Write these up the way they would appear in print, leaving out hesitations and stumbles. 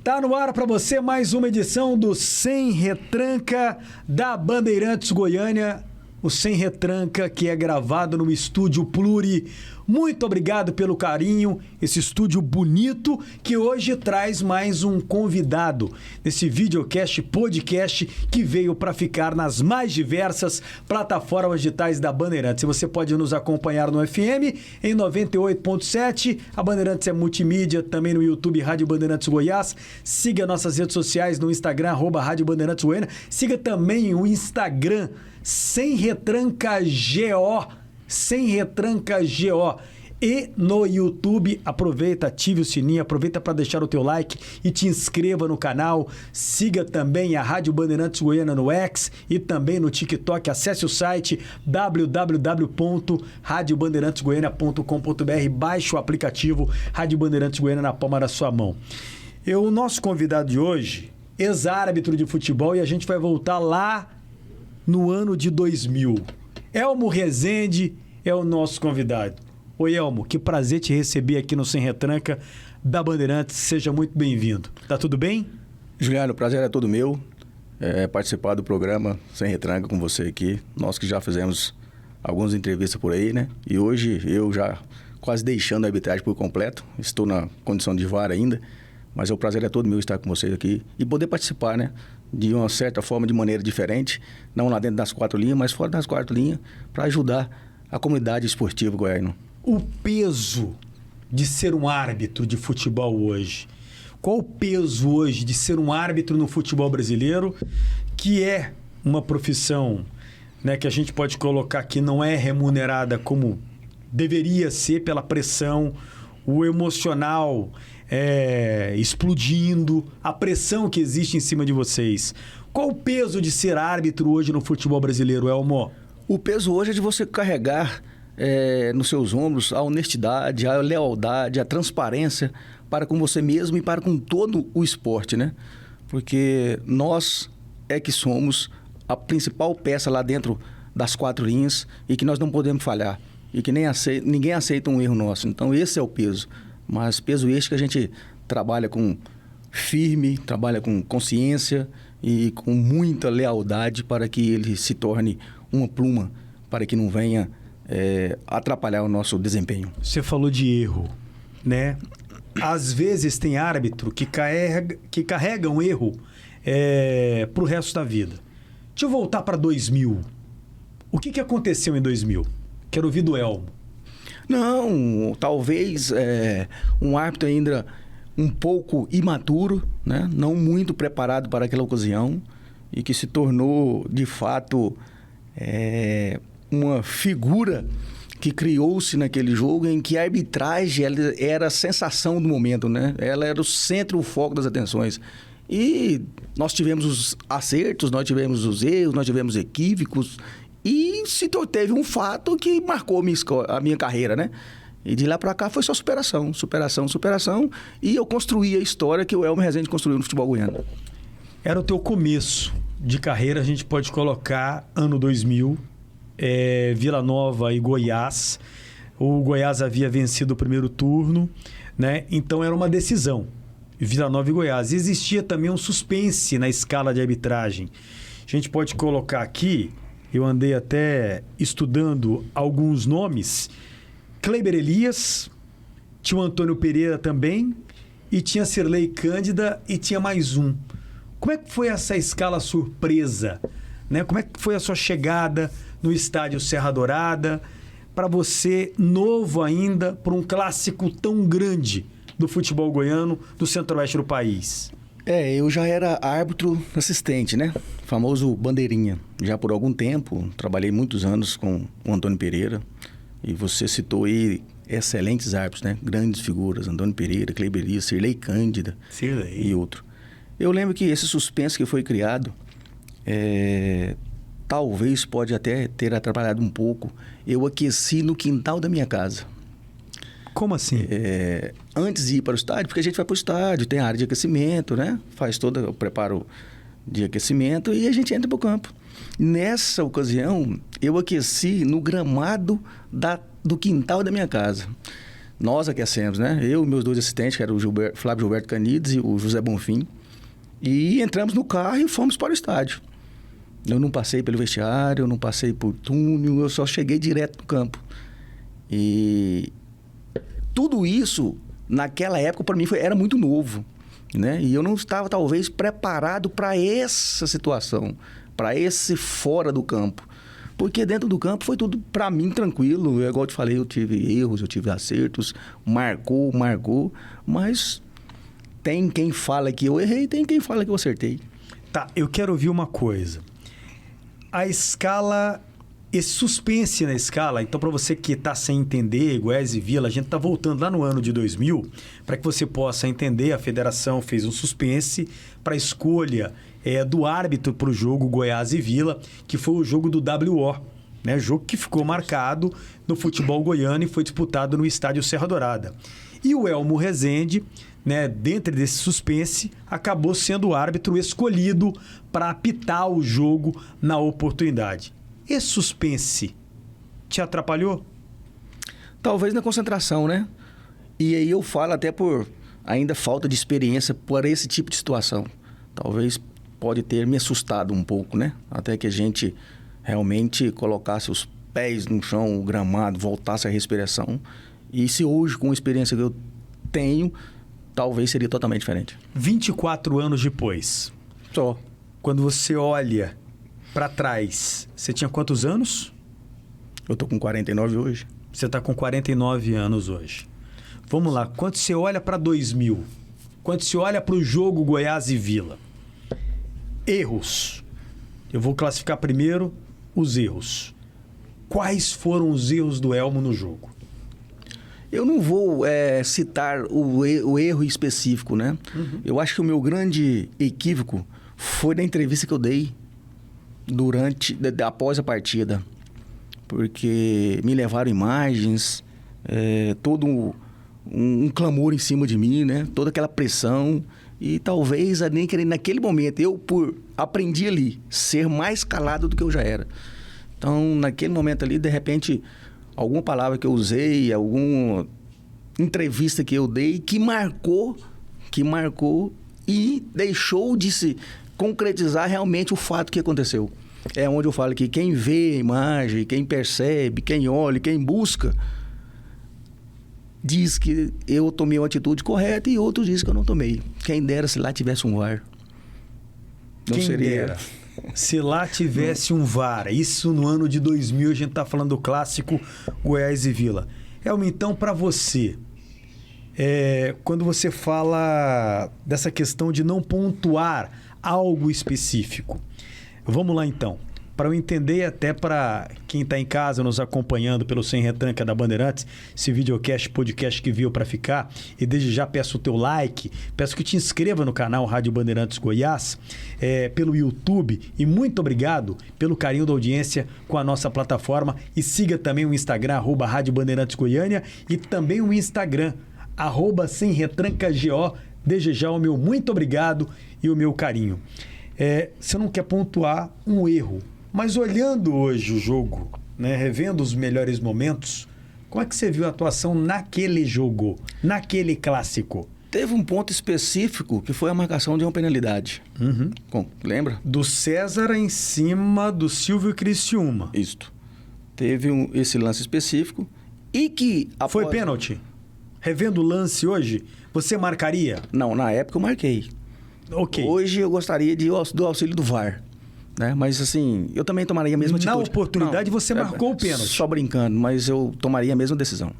Tá no ar para você mais uma edição do Sem Retranca da Bandeirantes Goiânia. O Sem Retranca que é gravado no Estúdio Pluri. Muito obrigado pelo carinho, esse estúdio bonito que hoje traz mais um convidado nesse videocast, podcast que veio para ficar nas mais diversas plataformas digitais da Bandeirantes. Você pode nos acompanhar no FM em 98.7, a Bandeirantes é multimídia, também no YouTube Rádio Bandeirantes Goiás. Siga nossas redes sociais no Instagram, @Rádio Bandeirantes Goiânia. Siga também o Instagram Sem Retranca GO, Sem Retranca GO. E no YouTube, aproveita, ative o sininho, aproveita para deixar o teu like e te inscreva no canal. Siga também a Rádio Bandeirantes Goiânia no X e também no TikTok. Acesse o site www.radiobandeirantesgoiania.com.br. Baixe o aplicativo Rádio Bandeirantes Goiânia na palma da sua mão. O nosso convidado de hoje, ex-árbitro de futebol, e a gente vai voltar lá no ano de 2000. Elmo Rezende é o nosso convidado. Oi, Elmo, que prazer te receber aqui no Sem Retranca da Bandeirantes. Seja muito bem-vindo. Tá tudo bem? Juliano, o prazer é todo meu participar do programa Sem Retranca com você aqui. Nós que já fizemos algumas entrevistas por aí, né? E hoje eu já quase deixando a arbitragem por completo. Estou na condição de VAR ainda, mas o prazer é todo meu estar com vocês aqui e poder participar, né? De uma certa forma, de maneira diferente, não lá dentro das quatro linhas, mas fora das quatro linhas, para ajudar a comunidade esportiva goiana. O peso de ser um árbitro de futebol hoje? Qual o peso hoje de ser um árbitro no futebol brasileiro, que é uma profissão, né, que a gente pode colocar que não é remunerada como deveria ser pela pressão, o emocional explodindo, a pressão que existe em cima de vocês? Qual o peso de ser árbitro hoje no futebol brasileiro, Elmo? O peso hoje é de você carregar nos seus ombros a honestidade, a lealdade, a transparência para com você mesmo e para com todo o esporte, né? Porque nós é que somos a principal peça lá dentro das quatro linhas e que nós não podemos falhar e que ninguém aceita um erro nosso. Então esse é o peso, mas peso este que a gente trabalha com firme, trabalha com consciência e com muita lealdade para que ele se torne uma pluma, para que não venha atrapalhar o nosso desempenho. Você falou de erro, né? Às vezes tem árbitro que carrega um erro para o resto da vida. Deixa eu voltar para 2000. O que aconteceu em 2000? Quero ouvir do Elmo. Não, talvez um árbitro ainda um pouco imaturo, né? Não muito preparado para aquela ocasião e que se tornou, de fato, uma figura que criou-se naquele jogo em que a arbitragem era a sensação do momento, né? Ela era o centro, o foco das atenções. E nós tivemos os acertos, nós tivemos os erros, nós tivemos equívocos e teve um fato que marcou a minha carreira, né? E de lá para cá foi só superação, superação, superação. E eu construí a história que o Elmo Rezende construiu no futebol goiano. Era o teu começo de carreira, a gente pode colocar ano 2000, Vila Nova e Goiás. O Goiás havia vencido o primeiro turno, né? Então era uma decisão, Vila Nova e Goiás. Existia também um suspense na escala de arbitragem. A gente pode colocar aqui, eu andei até estudando alguns nomes, Kleber Elias, tinha o Antônio Pereira também, e tinha Sirlei Cândida e tinha mais um. Como é que foi essa escala surpresa, né? Como é que foi a sua chegada no estádio Serra Dourada, para você, novo ainda, para um clássico tão grande do futebol goiano, do centro-oeste do país? Eu já era árbitro assistente, né? Famoso bandeirinha. Já por algum tempo, trabalhei muitos anos com o Antônio Pereira. E você citou aí excelentes árbitros, né? Grandes figuras, Antônio Pereira, Kleber Elias, Sirlei Cândida e outro. Eu lembro que esse suspense que foi criado, talvez pode até ter atrapalhado um pouco. Eu aqueci no quintal da minha casa. Como assim? Antes de ir para o estádio, porque a gente vai para o estádio, tem a área de aquecimento, né? Faz todo o preparo de aquecimento e a gente entra para o campo. Nessa ocasião, eu aqueci no gramado do quintal da minha casa. Nós aquecemos, né? Eu e meus 2 assistentes, que eram o Flávio Gilberto Canides e o José Bonfim. E entramos no carro e fomos para o estádio. Eu não passei pelo vestiário, eu não passei por túnel, eu só cheguei direto no campo. E tudo isso, naquela época, para mim, era muito novo, né? E eu não estava, talvez, preparado para essa situação, para esse fora do campo. Porque dentro do campo foi tudo, para mim, tranquilo. Igual eu te falei, eu tive erros, eu tive acertos, marcou, mas tem quem fala que eu errei, tem quem fala que eu acertei. Tá, eu quero ouvir uma coisa. A escala, esse suspense na escala, então para você que está sem entender, Goiás e Vila, a gente está voltando lá no ano de 2000, para que você possa entender, a federação fez um suspense para a escolha do árbitro para o jogo Goiás e Vila, que foi o jogo do WO, né? Jogo que ficou marcado no futebol goiano e foi disputado no estádio Serra Dourada. E o Elmo Rezende, né, dentro desse suspense, acabou sendo o árbitro escolhido para apitar o jogo na oportunidade. Esse suspense te atrapalhou? Talvez na concentração, né? E aí eu falo até por ainda falta de experiência por esse tipo de situação. Talvez pode ter me assustado um pouco, né? Até que a gente realmente colocasse os pés no chão, o gramado, voltasse a respiração. E se hoje, com a experiência que eu tenho, talvez seria totalmente diferente. 24 anos depois. Só. Quando você olha para trás, você tinha quantos anos? Eu tô com 49 hoje. Você está com 49 anos hoje. Vamos lá, quando você olha para 2000, quando você olha para o jogo Goiás e Vila, erros. Eu vou classificar primeiro os erros. Quais foram os erros do Elmo no jogo? Eu não vou citar o erro específico, né? Uhum. Eu acho que o meu grande equívoco foi na entrevista que eu dei após a partida. Porque me levaram imagens, todo um clamor em cima de mim, né? Toda aquela pressão. E talvez nem querer naquele momento, aprendi ali, ser mais calado do que eu já era. Então, naquele momento ali, de repente, alguma palavra que eu usei, alguma entrevista que eu dei que marcou e deixou de se concretizar realmente o fato que aconteceu. É onde eu falo que quem vê a imagem, quem percebe, quem olha, quem busca, diz que eu tomei uma atitude correta e outros dizem que eu não tomei. Quem dera se lá tivesse um VAR. Não Quem seria... dera. Se lá tivesse um VAR. Isso no ano de 2000, a gente está falando do clássico Goiás e Vila. Elmo, então, para você, quando você fala dessa questão de não pontuar algo específico, vamos lá então. Para eu entender, até para quem está em casa nos acompanhando pelo Sem Retranca da Bandeirantes, esse videocast, podcast que veio para ficar, e desde já peço o teu like, peço que te inscreva no canal Rádio Bandeirantes Goiás, pelo YouTube, e muito obrigado pelo carinho da audiência com a nossa plataforma, e siga também o Instagram, @Rádio Bandeirantes Goiânia, e também o Instagram, @SemRetrancaGO. Desde já o meu muito obrigado e o meu carinho. Você não quer pontuar um erro, mas olhando hoje o jogo, né, revendo os melhores momentos, como é que você viu a atuação naquele jogo, naquele clássico? Teve um ponto específico que foi a marcação de uma penalidade. Uhum. Lembra? Do César em cima do Silvio Criciúma. Isto. Teve esse lance específico e que... Foi pênalti? Revendo o lance hoje, você marcaria? Não, na época eu marquei. Ok. Hoje eu gostaria do auxílio do VAR. Né? Mas assim, eu também tomaria a mesma atitude. Na oportunidade você marcou o pênalti. Só brincando, mas eu tomaria a mesma decisão.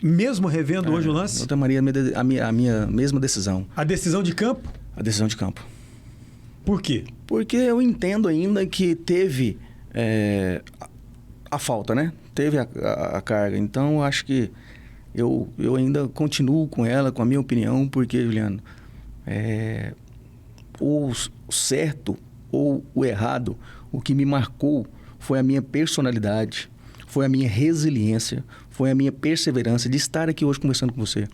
Mesmo revendo hoje o lance? Eu tomaria a minha mesma decisão. A decisão de campo? A decisão de campo. Por quê? Porque eu entendo ainda que teve a falta, né? Teve a carga. Então, eu acho que eu ainda continuo com ela, com a minha opinião, porque, Juliano, o certo ou o errado, o que me marcou foi a minha personalidade, foi a minha resiliência, foi a minha perseverança de estar aqui hoje conversando com você.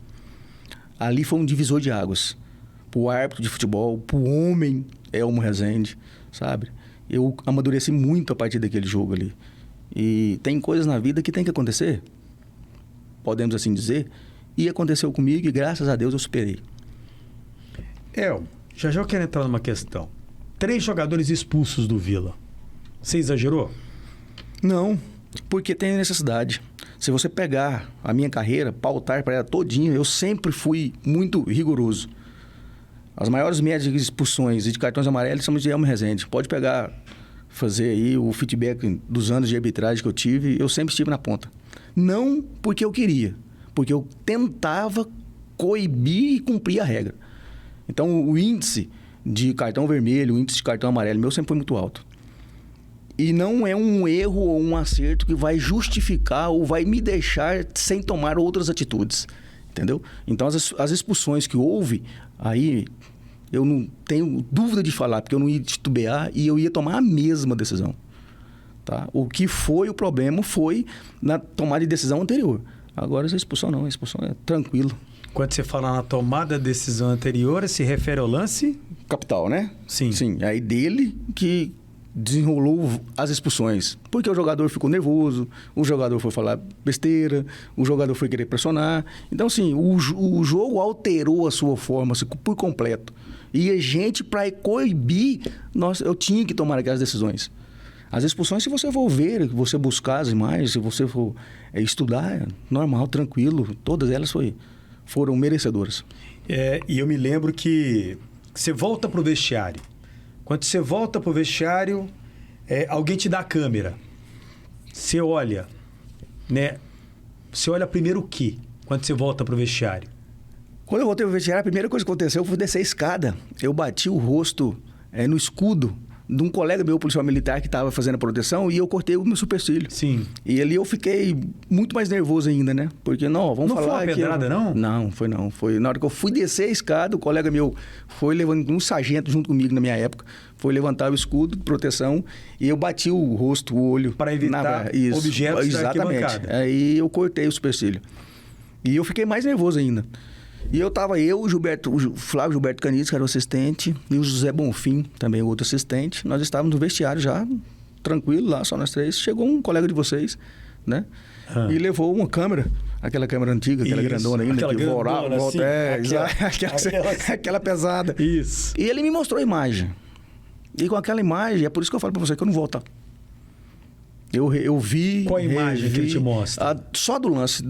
Ali foi um divisor de águas. Para o árbitro de futebol, para o homem Elmo Rezende, sabe? Eu amadureci muito a partir daquele jogo ali. E tem coisas na vida que tem que acontecer. podemos assim dizer, e aconteceu comigo e graças a Deus eu superei. Já eu quero entrar numa questão. 3 jogadores expulsos do Vila. Você exagerou? Não, porque tem necessidade. Se você pegar a minha carreira, pautar para ela todinha, eu sempre fui muito rigoroso. As maiores médias de expulsões e de cartões amarelos são de Elmo Rezende. Pode pegar, fazer aí o feedback dos anos de arbitragem que eu tive, eu sempre estive na ponta. Não porque eu queria, porque eu tentava coibir e cumprir a regra. Então, o índice de cartão vermelho, o índice de cartão amarelo meu sempre foi muito alto. E não é um erro ou um acerto que vai justificar ou vai me deixar sem tomar outras atitudes. Entendeu? Então, as expulsões que houve, aí eu não tenho dúvida de falar, porque eu não ia titubear e eu ia tomar a mesma decisão. Tá? O que foi o problema foi na tomada de decisão anterior. Agora, essa expulsão não, a expulsão é tranquilo. Quando você fala na tomada da decisão anterior, se refere ao lance? Capital, né? Sim. Sim, aí dele que desenrolou as expulsões. Porque o jogador ficou nervoso, o jogador foi falar besteira, o jogador foi querer pressionar. Então, assim, o jogo alterou a sua forma assim, por completo. E a gente, para coibir, eu tinha que tomar aquelas decisões. As expulsões, se você for ver, se você buscar as imagens, se você for estudar, é normal, tranquilo. Todas elas foram merecedoras. E eu me lembro que você volta pro vestiário. Quando você volta pro vestiário, alguém te dá a câmera. Você olha, né? Você olha primeiro o quê? Quando você volta pro vestiário? Quando eu voltei pro vestiário, a primeira coisa que aconteceu foi descer a escada. Eu bati o rosto no escudo de um colega meu, policial militar, que estava fazendo a proteção, e eu cortei o meu supercílio. Sim. E ali eu fiquei muito mais nervoso ainda, né? Porque, vamos falar que... Não foi uma pedrada, não? Não, não. Foi na hora que eu fui descer a escada, o colega meu foi levando um sargento junto comigo na minha época, foi levantar o escudo de proteção e eu bati o rosto, o olho... Para evitar objetos da arquibancada. Aí eu cortei o supercílio. E eu fiquei mais nervoso ainda. E o Flávio Gilberto Canides, que era o assistente, e o José Bonfim, também o outro assistente. Nós estávamos no vestiário já, tranquilo lá, só nós 3. Chegou um colega de vocês, né? E levou uma câmera, aquela câmera antiga, aquela grandona ainda, que volta, assim, aquela pesada. Isso. E ele me mostrou a imagem. E com aquela imagem, é por isso que eu falo para você que eu não vou voltar. Eu vi... Qual a imagem que ele te mostra? Só do lance,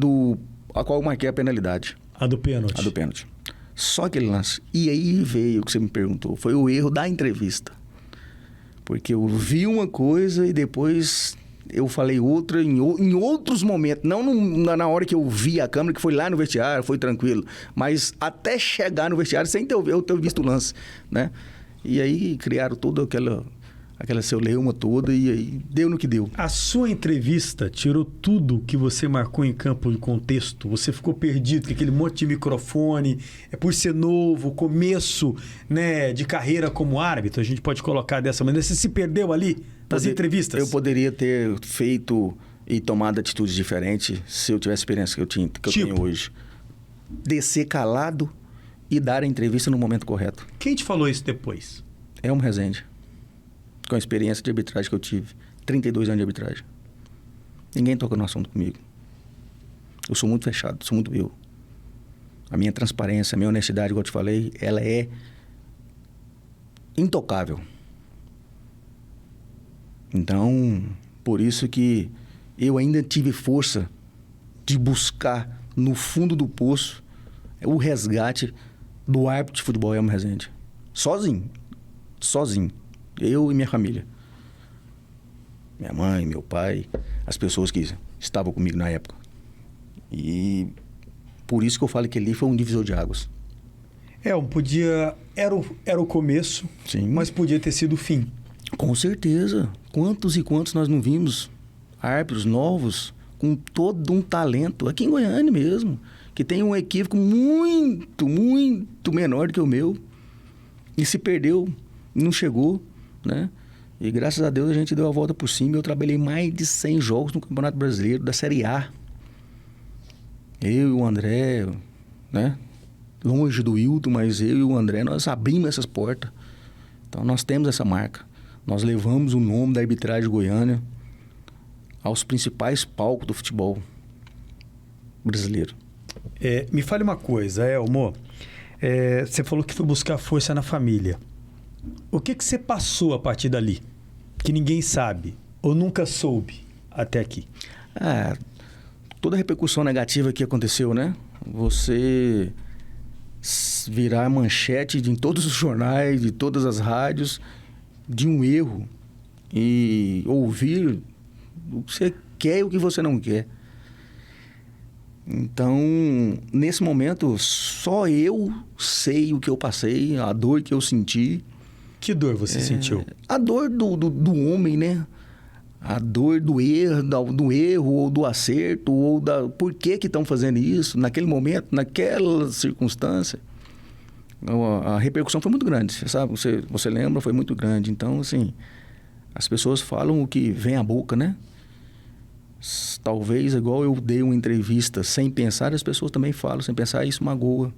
a qual eu marquei a penalidade. A do pênalti? A do pênalti. Só aquele lance. E aí veio o que você me perguntou. Foi o erro da entrevista. Porque eu vi uma coisa e depois eu falei outra em outros momentos. Não na hora que eu vi a câmera, que foi lá no vestiário, foi tranquilo. Mas até chegar no vestiário sem eu ter visto o lance, né? E aí criaram toda aquela celeuma toda e aí deu no que deu. A sua entrevista tirou tudo que você marcou em campo de contexto? Você ficou perdido com aquele monte de microfone, por ser novo, começo, né, de carreira como árbitro, a gente pode colocar dessa maneira. Você se perdeu ali nas entrevistas? Eu poderia ter feito e tomado atitudes diferentes se eu tivesse a experiência que eu tenho hoje. Descer calado e dar a entrevista no momento correto. Quem te falou isso depois? Elmo Rezende. Com a experiência de arbitragem que eu tive. 32 anos de arbitragem. Ninguém toca no assunto comigo. Eu sou muito fechado, sou muito eu. A minha transparência, a minha honestidade, igual eu te falei, ela é intocável. Então, por isso que eu ainda tive força de buscar no fundo do poço o resgate do árbitro de futebol Elmo Rezende. Sozinho. Eu e minha família. Minha mãe, meu pai, as pessoas que estavam comigo na época. E por isso que eu falo que ali foi um divisor de águas. Era o começo, sim, mas podia ter sido o fim. Com certeza. Quantos e quantos nós não vimos árbitros novos com todo um talento, aqui em Goiânia mesmo, que tem um equívoco muito, muito menor do que o meu e se perdeu, não chegou, né? E graças a Deus a gente deu a volta por cima. Eu trabalhei mais de 100 jogos no Campeonato Brasileiro da Série A. Eu e o André, né? Longe do Hilton, mas eu e o André, nós abrimos essas portas. Então nós temos essa marca. Nós levamos o nome da arbitragem de Goiânia aos principais palcos do futebol. brasileiro. Me fale uma coisa, Elmo. Você falou que foi buscar força na família. O que você passou a partir dali? Que ninguém sabe ou nunca soube até aqui? Toda a repercussão negativa que aconteceu, né? Você virar manchete em todos os jornais, de todas as rádios, de um erro e ouvir o que você quer e o que você não quer. Então, nesse momento, só eu sei o que eu passei, a dor que eu senti. Que dor você sentiu? A dor do homem, né? A dor do erro ou do acerto, ou da por que estão fazendo isso naquele momento, naquela circunstância. A repercussão foi muito grande, você sabe? Você lembra, foi muito grande. Então, assim, as pessoas falam o que vem à boca, né? Talvez, igual eu dei uma entrevista sem pensar, as pessoas também falam sem pensar, isso magoa,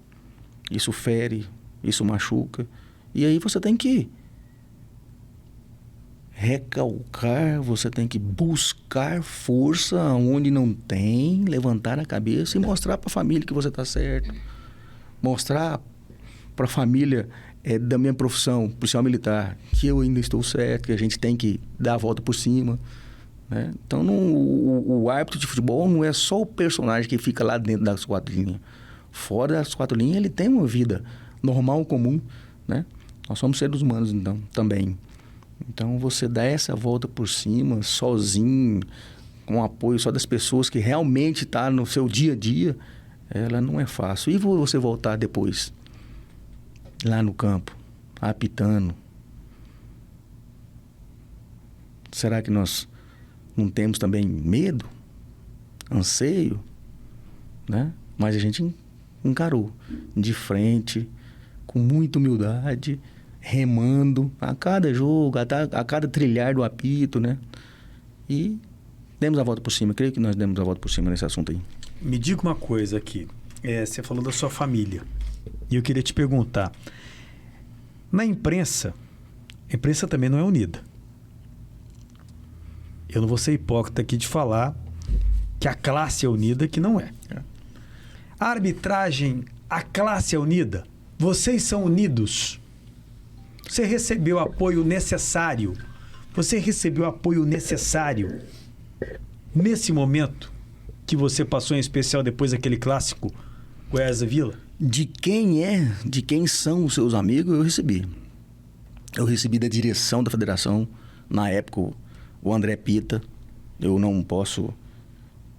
isso fere, isso machuca. E aí você tem que recalcar, você tem que buscar força onde não tem, levantar a cabeça e mostrar para a família que você está certo. Mostrar para a família da minha profissão, policial militar, que eu ainda estou certo, que a gente tem que dar a volta por cima. Né? Então, o árbitro de futebol não é só o personagem que fica lá dentro das 4 linhas. Fora das 4 linhas, ele tem uma vida normal, comum. Né? Nós somos seres humanos, então, também. Então, você dá essa volta por cima, sozinho, com o apoio só das pessoas que realmente estão no seu dia a dia, ela não é fácil. E você voltar depois, lá no campo, apitando. Será que nós não temos também medo, anseio, né? Mas a gente encarou de frente, com muita humildade, remando a cada jogo, a cada trilhar do apito, né? E demos a volta por cima. Creio que nós demos a volta por cima nesse assunto aí. Me diga uma coisa aqui. Você falou da sua família. E eu queria te perguntar. Na imprensa, a imprensa também não é unida. Eu não vou ser hipócrita aqui de falar que a classe é unida, que não é. A arbitragem, a classe é unida. Vocês são unidos. Você recebeu apoio necessário. Você recebeu apoio necessário nesse momento que você passou, em especial depois daquele clássico Goiás e Vila? De quem são os seus amigos, eu recebi. Eu recebi da direção da federação, na época, o André Pita. Eu não posso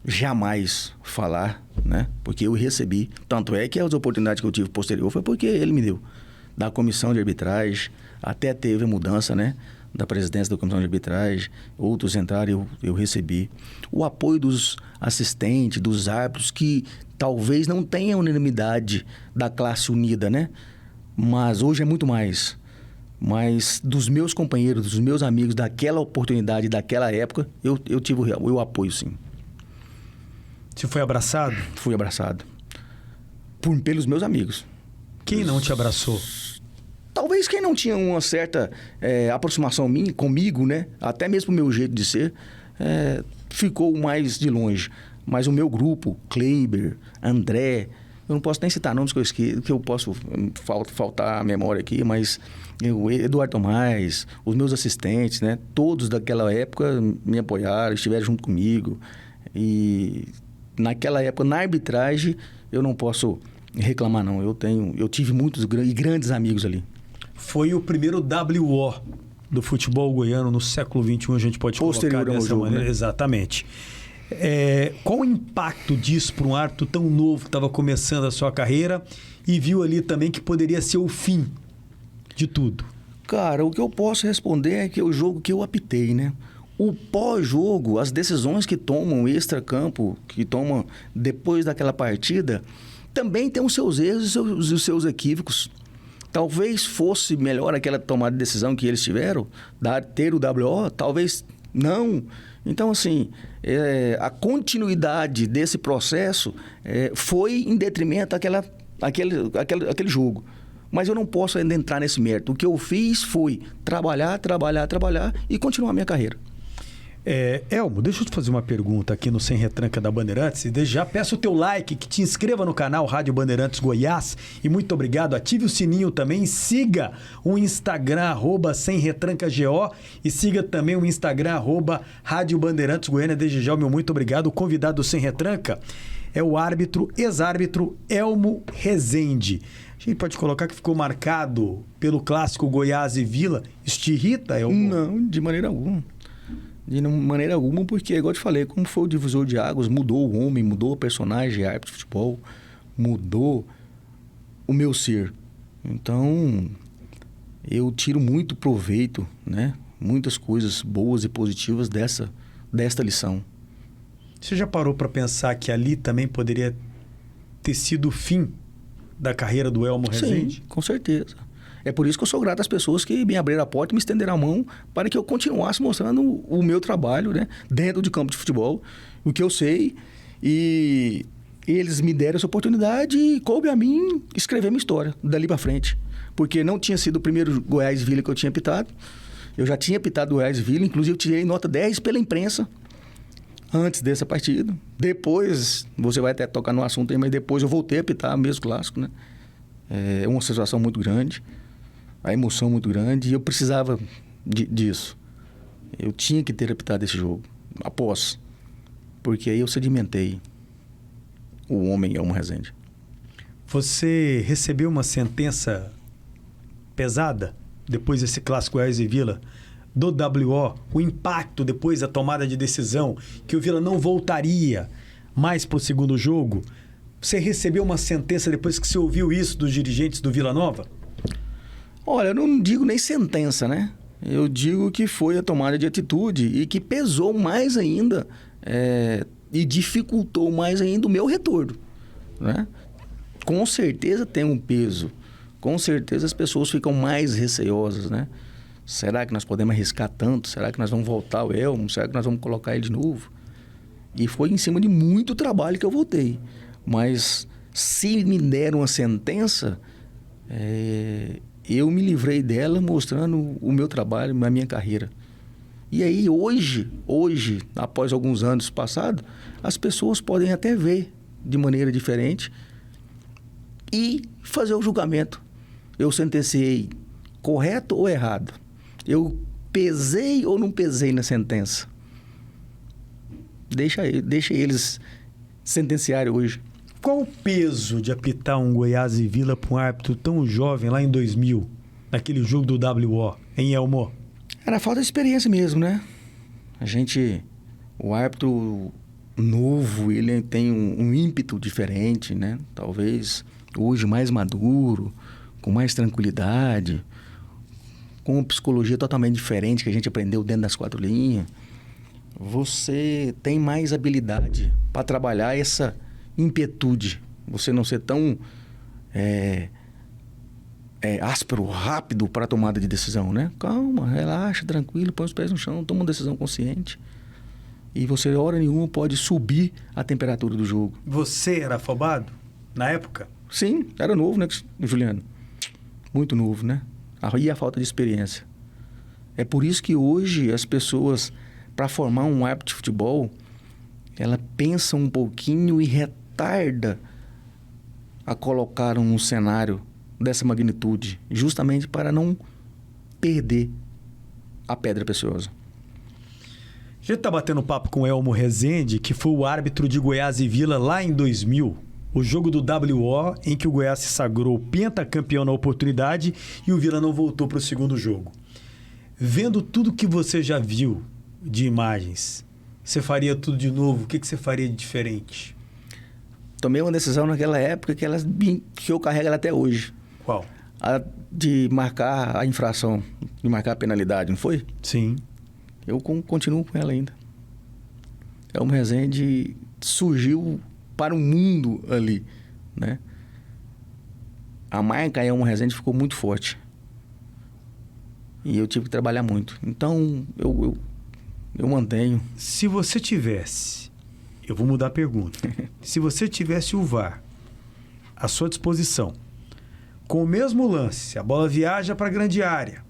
jamais falar, né? Porque eu recebi. Tanto é que as oportunidades que eu tive posterior foi porque ele me deu. Da comissão de arbitragem, até teve mudança, né? Da presidência da comissão de arbitragem, outros entraram, eu recebi. O apoio dos assistentes, dos árbitros, que talvez não tenha unanimidade da classe unida, né? Mas hoje é muito mais. Mas dos meus companheiros, dos meus amigos, daquela oportunidade, daquela época, eu tive o apoio, sim. Você foi abraçado? Fui abraçado. Pelos meus amigos. Quem não te abraçou? Talvez quem não tinha uma certa aproximação comigo, né? Até mesmo o meu jeito de ser, ficou mais de longe. Mas o meu grupo, Kleiber, André, eu não posso nem citar nomes que eu esqueço, que eu posso faltar a memória aqui, mas Eduardo Tomás, os meus assistentes, né? Todos daquela época me apoiaram, estiveram junto comigo. E naquela época, na arbitragem, eu não posso reclamar, não. Eu tive muitos grandes amigos ali. Foi o primeiro WO do futebol goiano no século XXI, a gente pode posterior colocar dessa maneira. Né? Exatamente. Qual o impacto disso para um árbitro tão novo que estava começando a sua carreira e viu ali também que poderia ser o fim de tudo? Cara, o que eu posso responder é que é o jogo que eu apitei, né? O pós-jogo, as decisões que tomam extra-campo, que tomam depois daquela partida, também tem os seus erros e os seus equívocos. Talvez fosse melhor aquela tomada de decisão que eles tiveram, ter o WO, talvez não. Então, assim, a continuidade desse processo foi em detrimento àquele jogo. Mas eu não posso ainda entrar nesse mérito. O que eu fiz foi trabalhar e continuar a minha carreira. Elmo, deixa eu te fazer uma pergunta aqui no Sem Retranca da Bandeirantes. E desde já peço o teu like, que te inscreva no canal Rádio Bandeirantes Goiás. E muito obrigado. Ative o sininho também. Siga o Instagram, @SemRetrancaGO. E siga também o Instagram, Rádio Bandeirantes Goiânia. Desde já, meu muito obrigado. O convidado do Sem Retranca é o ex-árbitro Elmo Rezende. A gente pode colocar que ficou marcado pelo clássico Goiás e Vila. Isso te irrita, Elmo? Não, de maneira alguma. De maneira alguma, porque, igual eu te falei, como foi o divisor de águas, mudou o homem, mudou o personagem, árbitro de futebol, mudou o meu ser. Então, eu tiro muito proveito, né? Muitas coisas boas e positivas desta lição. Você já parou para pensar que ali também poderia ter sido o fim da carreira do Elmo Rezende? Sim, com certeza. É por isso que eu sou grato às pessoas que me abriram a porta e me estenderam a mão para que eu continuasse mostrando o meu trabalho, né, dentro de campo de futebol, o que eu sei. E eles me deram essa oportunidade e coube a mim escrever minha história dali para frente. Porque não tinha sido o primeiro Goiás Vila que eu tinha pitado. Eu já tinha pitado o Goiás Vila, inclusive eu tirei nota 10 pela imprensa antes dessa partida. Depois, você vai até tocar no assunto aí, mas depois eu voltei a pitar o mesmo clássico, né? É uma sensação muito grande. A emoção muito grande, e eu precisava disso. Eu tinha que ter apitado esse jogo, após. Porque aí eu sedimentei o homem Elmo Rezende. Você recebeu uma sentença pesada depois desse clássico Goiás e Vila, do WO, o impacto depois da tomada de decisão, que o Vila não voltaria mais para o segundo jogo? Você recebeu uma sentença depois que você ouviu isso dos dirigentes do Vila Nova? Olha, eu não digo nem sentença, né? Eu digo que foi a tomada de atitude e que pesou mais ainda e dificultou mais ainda o meu retorno, né? Com certeza tem um peso. Com certeza as pessoas ficam mais receiosas, né? Será que nós podemos arriscar tanto? Será que nós vamos voltar o Elmo? Será que nós vamos colocar ele de novo? E foi em cima de muito trabalho que eu voltei. Mas se me deram uma sentença, eu me livrei dela mostrando o meu trabalho, a minha carreira. E aí hoje, após alguns anos passados, as pessoas podem até ver de maneira diferente e fazer o julgamento. Eu sentenciei correto ou errado? Eu pesei ou não pesei na sentença? Deixa eles sentenciarem hoje. Qual o peso de apitar um Goiás e Vila para um árbitro tão jovem lá em 2000, naquele jogo do WO, em Elmo? Era falta de experiência mesmo, né? O árbitro novo, ele tem um ímpeto diferente, né? Talvez hoje mais maduro, com mais tranquilidade, com uma psicologia totalmente diferente que a gente aprendeu dentro das 4 linhas. Você tem mais habilidade para trabalhar essa impetude. Você não ser tão áspero, rápido para a tomada de decisão, né? Calma, relaxa, tranquilo, põe os pés no chão, toma uma decisão consciente. E você, hora nenhuma, pode subir a temperatura do jogo. Você era afobado na época? Sim, era novo, né, Juliano? Muito novo, né? E a falta de experiência. É por isso que hoje as pessoas, para formar um árbitro de futebol, ela pensa um pouquinho e retarda a colocar um cenário dessa magnitude, justamente para não perder a pedra preciosa. A gente está batendo papo com o Elmo Rezende, que foi o árbitro de Goiás e Vila lá em 2000. O jogo do WO, em que o Goiás se sagrou pentacampeão na oportunidade e o Vila não voltou para o segundo jogo. Vendo tudo que você já viu de imagens, você faria tudo de novo? O que você faria de diferente? Tomei uma decisão naquela época que eu carrego ela até hoje. Qual? A de marcar a infração, de marcar a penalidade, não foi? Sim. Eu continuo com ela ainda. Elmo Rezende surgiu para o mundo ali, né? A marca Elmo Rezende ficou muito forte. E eu tive que trabalhar muito. Então, eu mantenho. Se você tivesse... Eu vou mudar a pergunta. Se você tivesse o VAR à sua disposição, com o mesmo lance, a bola viaja para a grande área,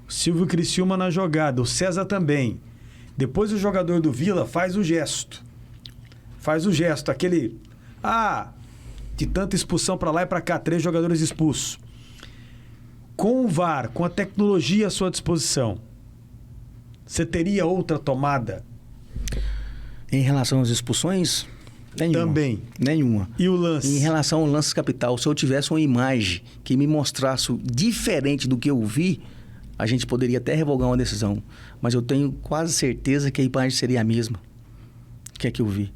o Silvio Criciúma na jogada, o César também, Depois o jogador do Vila faz o gesto. Aquele... de tanta expulsão para lá e para cá, 3 jogadores expulsos. Com o VAR, com a tecnologia à sua disposição, você teria outra tomada? Em relação às expulsões? Nenhuma. Também. Nenhuma. E o lance? Em relação ao lance capital, se eu tivesse uma imagem que me mostrasse diferente do que eu vi, a gente poderia até revogar uma decisão. Mas eu tenho quase certeza que a imagem seria a mesma que a que eu vi.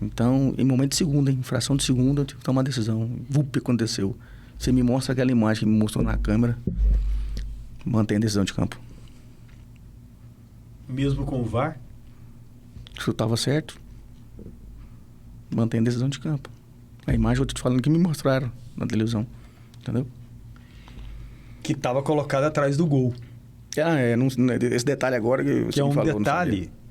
Então, em momento de segunda, em fração de segunda, eu tive que tomar uma decisão. O que aconteceu? Você me mostra aquela imagem que me mostrou na câmera, mantém a decisão de campo. Mesmo com o VAR? Se eu estava certo, mantém a decisão de campo. A imagem eu estou te falando que me mostraram na televisão. Entendeu? Que estava colocada atrás do gol. Esse detalhe agora que você me falou,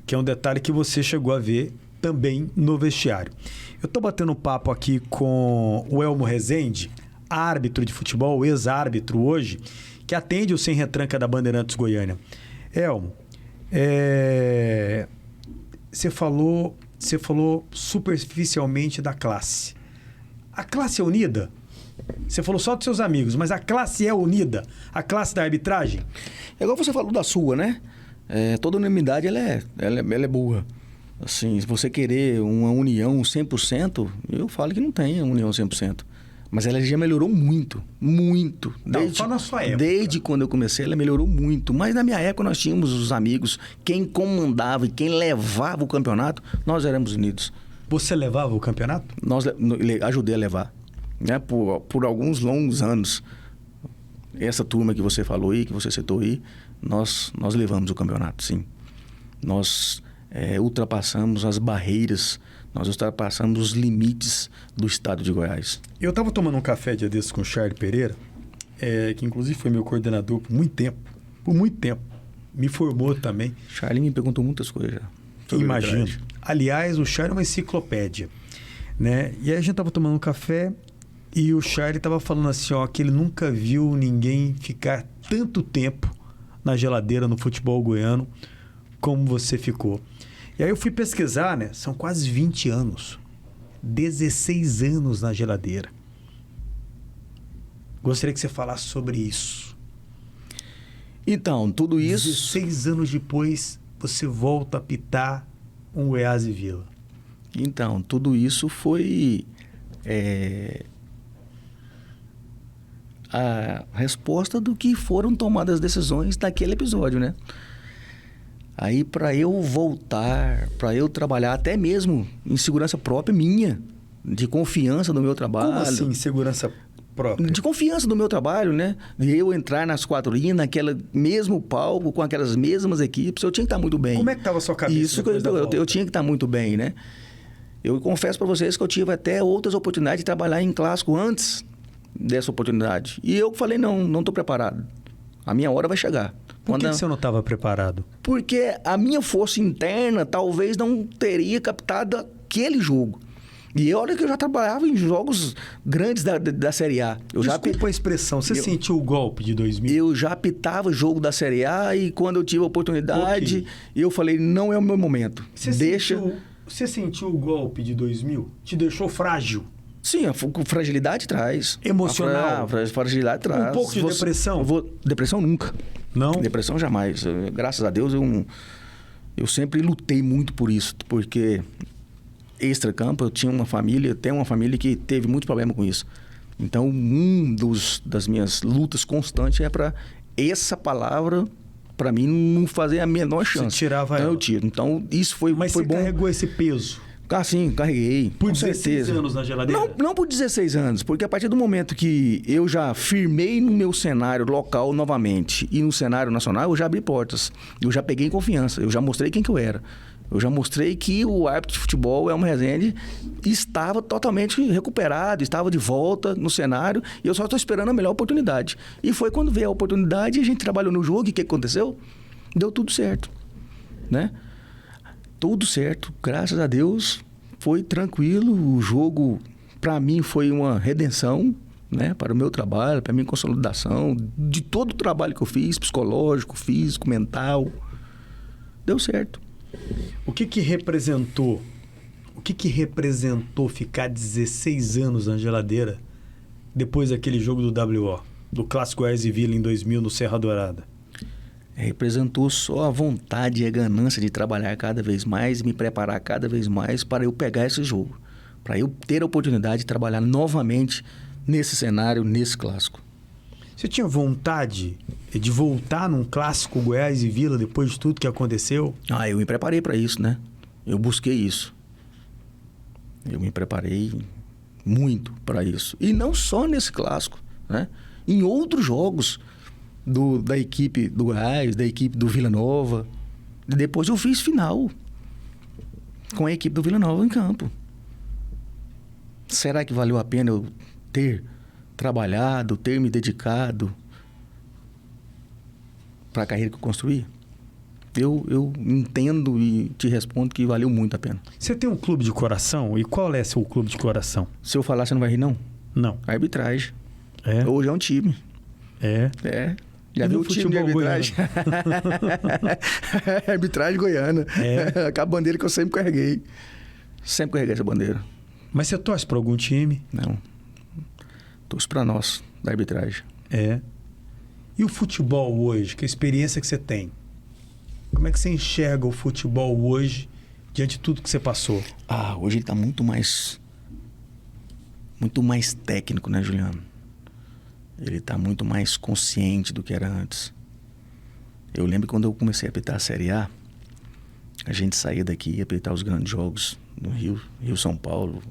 que é um detalhe que você chegou a ver também no vestiário. Eu estou batendo um papo aqui com o Elmo Rezende, árbitro de futebol, ex-árbitro hoje, que atende o Sem Retranca da Bandeirantes Goiânia. Elmo, você falou superficialmente da classe. A classe é unida? Você falou só dos seus amigos, mas a classe é unida? A classe da arbitragem? É igual você falou da sua, né? Toda unanimidade ela é boa. Assim, se você querer uma união 100%, eu falo que não tem união 100%. Mas ela já melhorou muito, muito. Só na sua época. Desde quando eu comecei, ela melhorou muito. Mas na minha época nós tínhamos os amigos. Quem comandava e quem levava o campeonato, nós éramos unidos. Você levava o campeonato? Ajudei a levar. Né? Por alguns longos anos. Essa turma que você falou aí, que você citou aí, nós levamos o campeonato, sim. Nós ultrapassamos as barreiras, nós ultrapassamos os limites do estado de Goiás. Eu estava tomando um café dia desses com o Charlie Pereira, que inclusive foi meu coordenador por muito tempo. Me formou também. Charlie me perguntou muitas coisas já. Imagino. Aliás, o Charlie é uma enciclopédia, né? E aí a gente estava tomando um café e o Charlie estava falando assim, que ele nunca viu ninguém ficar tanto tempo na geladeira no futebol goiano como você ficou. E aí eu fui pesquisar, né? São quase 20 anos. 16 anos na geladeira. Gostaria que você falasse sobre isso. Então, tudo isso... 16 anos depois, você volta a apitar um Goiás e Vila. Então, tudo isso foi... a resposta do que foram tomadas as decisões naquele episódio, né? Aí, para eu voltar, para eu trabalhar até mesmo em segurança própria minha, de confiança no meu trabalho. Como assim, segurança própria? De confiança no meu trabalho, né? De eu entrar nas 4 linhas, naquele mesmo palco, com aquelas mesmas equipes, eu tinha que estar muito bem. Como é que estava a sua cabeça? Isso que eu tinha que estar muito bem, né? Eu confesso para vocês que eu tive até outras oportunidades de trabalhar em clássico antes dessa oportunidade. E eu falei, não estou preparado. A minha hora vai chegar. Por que você não estava preparado? Porque a minha força interna talvez não teria captado aquele jogo. E olha que eu já trabalhava em jogos grandes da Série A. Desculpa a expressão, você sentiu o golpe de 2000? Eu já apitava jogo da Série A e quando eu tive a oportunidade, eu falei, não é o meu momento. Você sentiu o golpe de 2000? Te deixou frágil? Sim, a fragilidade traz. Emocional? A fragilidade traz. Um pouco de depressão? Depressão nunca. Não? Depressão jamais. Graças a Deus eu sempre lutei muito por isso, porque extra-campo eu tenho uma família que teve muito problema com isso. Então, das minhas lutas constantes é para essa palavra, para mim, não fazer a menor chance. Você tirava então ela. Eu tiro. Então, isso foi bom. Mas você carregou esse peso? Sim, carreguei. Por 16 anos na geladeira? Não por 16 anos, porque a partir do momento que eu já firmei no meu cenário local novamente e no cenário nacional, eu já abri portas. Eu já peguei confiança, eu já mostrei quem que eu era. Eu já mostrei que o árbitro de futebol, Elmo Rezende, estava totalmente recuperado, estava de volta no cenário e eu só estou esperando a melhor oportunidade. E foi quando veio a oportunidade, a gente trabalhou no jogo e o que aconteceu? Deu tudo certo, né? Tudo certo, graças a Deus, foi tranquilo. O jogo, para mim, foi uma redenção, né? Para o meu trabalho, para a minha consolidação, de todo o trabalho que eu fiz, psicológico, físico, mental. Deu certo. O que representou ficar 16 anos na geladeira depois daquele jogo do WO, do Clássico Goiás e Vila em 2000 no Serra Dourada? Representou só a vontade e a ganância de trabalhar cada vez mais e me preparar cada vez mais para eu pegar esse jogo, para eu ter a oportunidade de trabalhar novamente nesse cenário, nesse clássico. Você tinha vontade de voltar num Clássico Goiás e Vila depois de tudo que aconteceu? Eu me preparei para isso, né? Eu busquei isso. Eu me preparei muito para isso. E não só nesse clássico, né? Em outros jogos da equipe do Goiás, da equipe do Vila Nova. Depois eu fiz final com a equipe do Vila Nova em campo. Será que valeu a pena eu ter trabalhado, ter me dedicado para a carreira que eu construí? Eu entendo e te respondo que valeu muito a pena. Você tem um clube de coração? E qual é seu clube de coração? Se eu falar, você não vai rir, não? Não. A arbitragem. É? Hoje é um time. É? Já viu o time de arbitragem? Arbitragem goiana. É. A bandeira que eu sempre carreguei. Sempre carreguei essa bandeira. Mas você torce para algum time? Não. Torço para nós, da arbitragem. É. E o futebol hoje? Que experiência que você tem? Como é que você enxerga o futebol hoje, diante de tudo que você passou? Hoje ele está muito mais técnico, né, Juliano? Ele está muito mais consciente do que era antes. Eu lembro quando eu comecei a apitar a Série A, a gente saía daqui e ia apitar os grandes jogos no Rio, São Paulo,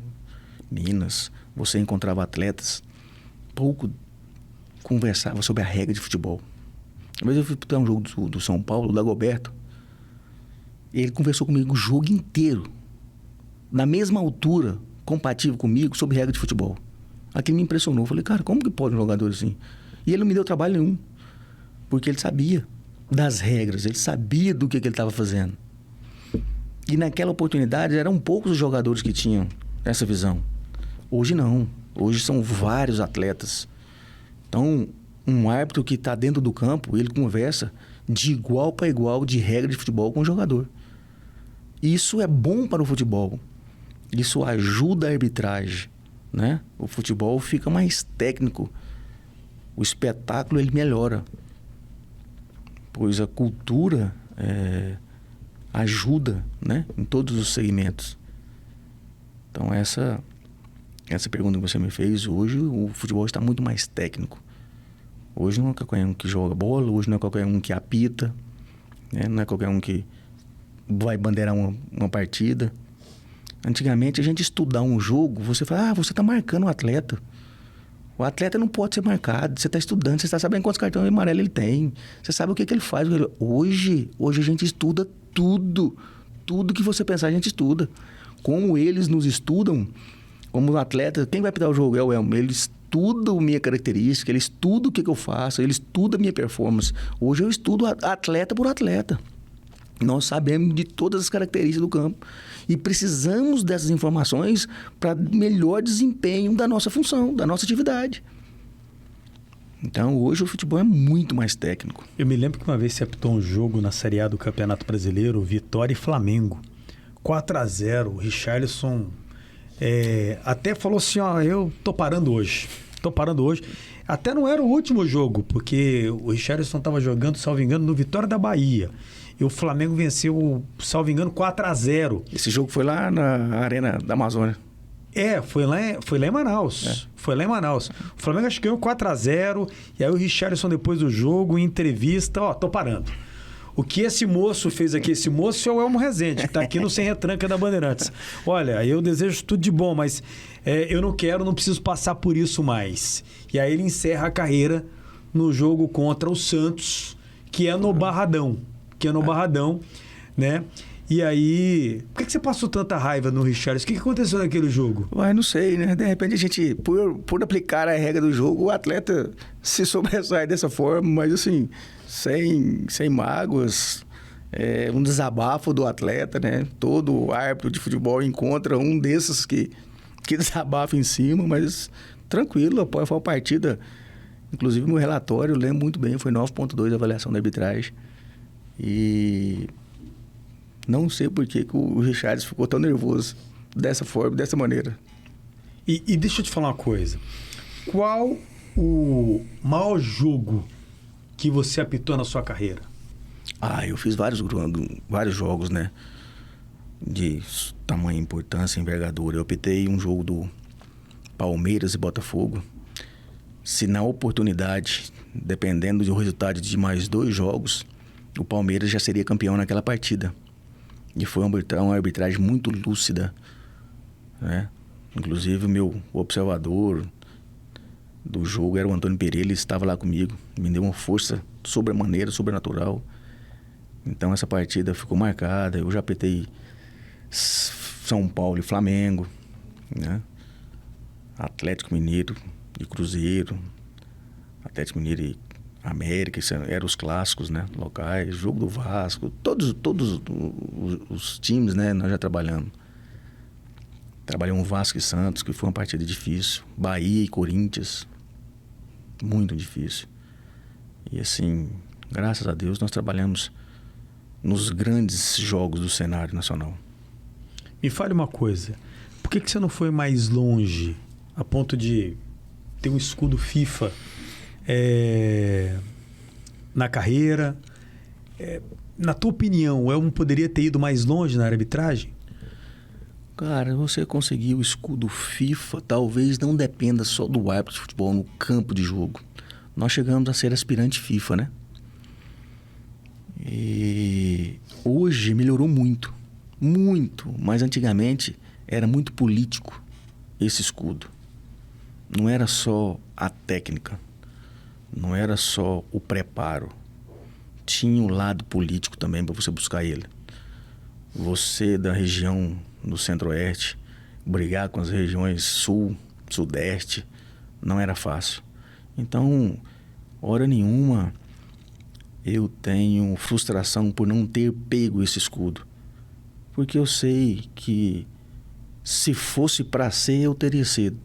Minas. Você encontrava atletas, pouco conversava sobre a regra de futebol. Uma vez eu fui apitar um jogo do São Paulo, do Dagoberto. Ele conversou comigo o jogo inteiro, na mesma altura, compatível comigo, sobre regra de futebol. Aquilo me impressionou. Eu falei, cara, como que pode um jogador assim? E ele não me deu trabalho nenhum, porque ele sabia das regras, ele sabia do que ele estava fazendo. E naquela oportunidade eram poucos os jogadores que tinham essa visão. Hoje não. Hoje são vários atletas. Então, um árbitro que está dentro do campo, ele conversa de igual para igual de regra de futebol com o jogador. E isso é bom para o futebol. Isso ajuda a arbitragem, né? O futebol fica mais técnico. O espetáculo, ele melhora. Pois a cultura ajuda, né? Em todos os segmentos. Então, essa pergunta que você me fez, hoje o futebol está muito mais técnico. Hoje não é qualquer um que joga bola, hoje não é qualquer um que apita, né? Não é qualquer um que vai bandeirar uma partida. Antigamente, a gente estudar um jogo, você fala, você está marcando o atleta. O atleta não pode ser marcado, você está estudando, você está sabendo quantos cartões amarelos ele tem, você sabe o que ele faz. Hoje a gente estuda tudo que você pensar a gente estuda. Como eles nos estudam, como atleta, quem vai apitar o jogo é o Elmo. Ele estuda a minha característica, ele estuda o que eu faço, ele estuda a minha performance. Hoje eu estudo atleta por atleta. Nós sabemos de todas as características do campo e precisamos dessas informações para melhor desempenho da nossa função, da nossa atividade. Então, hoje o futebol é muito mais técnico. Eu me lembro que uma vez você apitou um jogo na Série A do Campeonato Brasileiro, Vitória e Flamengo. 4-0, o Richarlison até falou assim, eu tô parando hoje. Até não era o último jogo, porque o Richarlison estava jogando, salvo engano, no Vitória da Bahia. E o Flamengo venceu, salvo engano, 4-0. Esse jogo foi lá na Arena da Amazônia. Foi lá em Manaus. Foi lá em Manaus. O Flamengo acho que ganhou 4-0. E aí o Richarlison, depois do jogo, em entrevista, tô parando. O que esse moço fez aqui? Esse moço é o Elmo Rezende, que está aqui no Sem Retranca da Bandeirantes. Olha, eu desejo tudo de bom, mas eu não preciso passar por isso mais. E aí ele encerra a carreira no jogo contra o Santos, que é no Barradão. Né? E aí, por que você passou tanta raiva no Richarlison? O que aconteceu naquele jogo? Não sei, né? De repente a gente, por aplicar a regra do jogo, o atleta se sobressai dessa forma, mas assim, sem mágoas, um desabafo do atleta, né? Todo árbitro de futebol encontra um desses que desabafa em cima, mas tranquilo, após a partida. Inclusive, meu relatório, eu lembro muito bem, foi 9.2 a avaliação da arbitragem. E Não sei por que o Richards ficou tão nervoso dessa forma, dessa maneira. E deixa eu te falar uma coisa. Qual o maior jogo que você apitou na sua carreira? Eu fiz vários jogos, né? De tamanha importância, envergadura. Eu apitei um jogo do Palmeiras e Botafogo. Se na oportunidade, dependendo do resultado de mais 2 jogos, o Palmeiras já seria campeão naquela partida. E foi uma arbitragem muito lúcida, né? Inclusive, o meu observador do jogo era o Antônio Pereira, ele estava lá comigo. Me deu uma força sobremaneira, sobrenatural. Então, essa partida ficou marcada. Eu já apitei São Paulo e Flamengo, né? Atlético Mineiro e Cruzeiro, Atlético Mineiro e América, isso eram os clássicos, né? Locais, jogo do Vasco, todos os times, né? Nós já trabalhamos. Trabalhamos Vasco e Santos, que foi uma partida difícil. Bahia e Corinthians, muito difícil. E assim, graças a Deus, nós trabalhamos nos grandes jogos do cenário nacional. Me fale uma coisa, por que você não foi mais longe a ponto de ter um escudo FIFA na carreira? Na tua opinião, o Elmo poderia ter ido mais longe na arbitragem? Cara, você conseguir o escudo FIFA talvez não dependa só do árbitro de futebol no campo de jogo. Nós chegamos a ser aspirante FIFA, né? E hoje melhorou muito, muito. Mas antigamente era muito político esse escudo. Não era só a técnica, não era só o preparo. Tinha um lado político também para você buscar ele. Você da região do Centro-Oeste, brigar com as regiões Sul, Sudeste, não era fácil. Então, hora nenhuma, eu tenho frustração por não ter pego esse escudo. Porque eu sei que se fosse para ser, eu teria sido.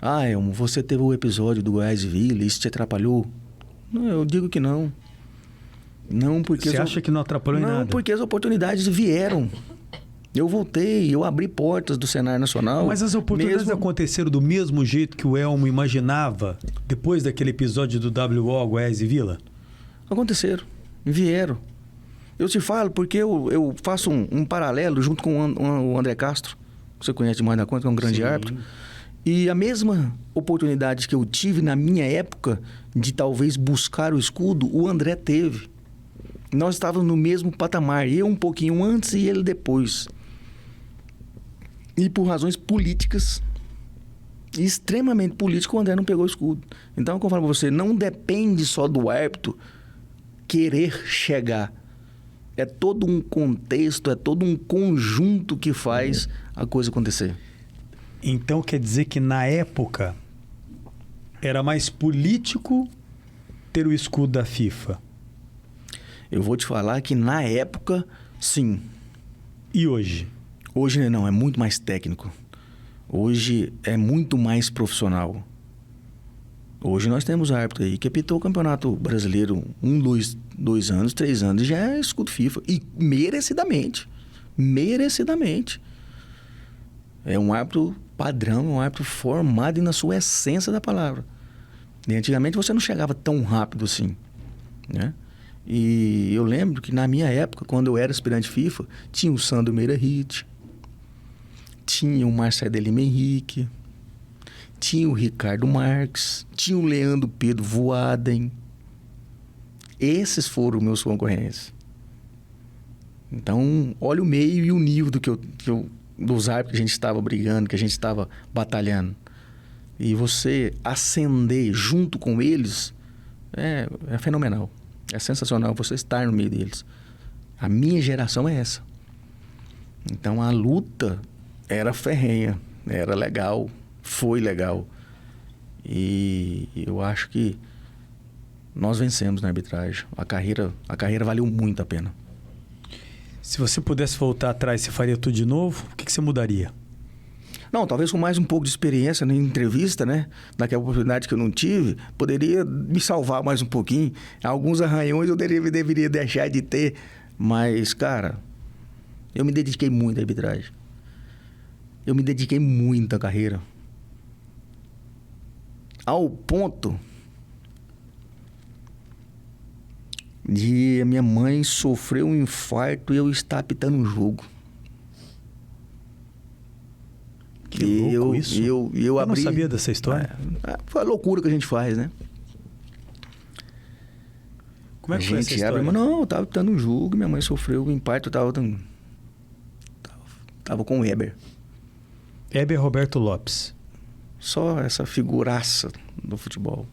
Elmo, você teve o episódio do Goiás Vila, isso te atrapalhou? Não, eu digo que não. Não, porque... Você acha que não atrapalhou em nada? Não, porque as oportunidades vieram. Eu voltei, eu abri portas do cenário nacional. Mas as oportunidades aconteceram do mesmo jeito que o Elmo imaginava depois daquele episódio do WO, Goiás e Vila? Aconteceram, vieram. Eu te falo porque eu faço um paralelo junto com o André Castro. Você conhece demais da conta, que é um grande árbitro. E a mesma oportunidade que eu tive na minha época de talvez buscar o escudo, o André teve. Nós estávamos no mesmo patamar, eu um pouquinho antes e ele depois. E por razões políticas, extremamente políticas, o André não pegou o escudo. Então, como eu falo para você, não depende só do árbitro querer chegar. É todo um contexto, é todo um conjunto que faz a coisa acontecer. Então quer dizer que na época era mais político ter o escudo da FIFA? Eu vou te falar que na época, sim. E hoje? Hoje não, é muito mais técnico. Hoje é muito mais profissional. Hoje nós temos árbitro aí que apitou o Campeonato Brasileiro 2 anos, 3 anos, já é escudo FIFA. E merecidamente. Merecidamente. É um árbitro padrão, um árbitro formado e na sua essência da palavra. E antigamente você não chegava tão rápido assim, né? E eu lembro que na minha época, quando eu era aspirante FIFA, tinha o Sandro Meira-Hit, tinha o Marcelo de Lima Henrique, tinha o Ricardo Marques, tinha o Leandro Pedro Voaden. Esses foram meus concorrentes. Então, olha o meio e o nível dos árbitros que a gente estava brigando, que a gente estava batalhando. E você ascender junto com eles é fenomenal. É sensacional você estar no meio deles. A minha geração é essa. Então a luta era ferrenha, era legal, foi legal. E eu acho que nós vencemos na arbitragem. A carreira valeu muito a pena. Se você pudesse voltar atrás, você faria tudo de novo? O que você mudaria? Não, talvez com mais um pouco de experiência na entrevista, né? Naquela oportunidade que eu não tive, poderia me salvar mais um pouquinho. Alguns arranhões eu deveria deixar de ter. Mas, cara, Eu me dediquei muito à arbitragem. Eu me dediquei muito à carreira. Ao ponto de a minha mãe sofrer um infarto e eu estar apitando um jogo. Que louco isso. Eu não sabia dessa história. Foi a loucura que a gente faz, né? Como é que foi essa história? Não, eu tava apitando um jogo, minha mãe sofreu um infarto, eu tava com o Weber. Weber Roberto Lopes. Só essa figuraça do futebol.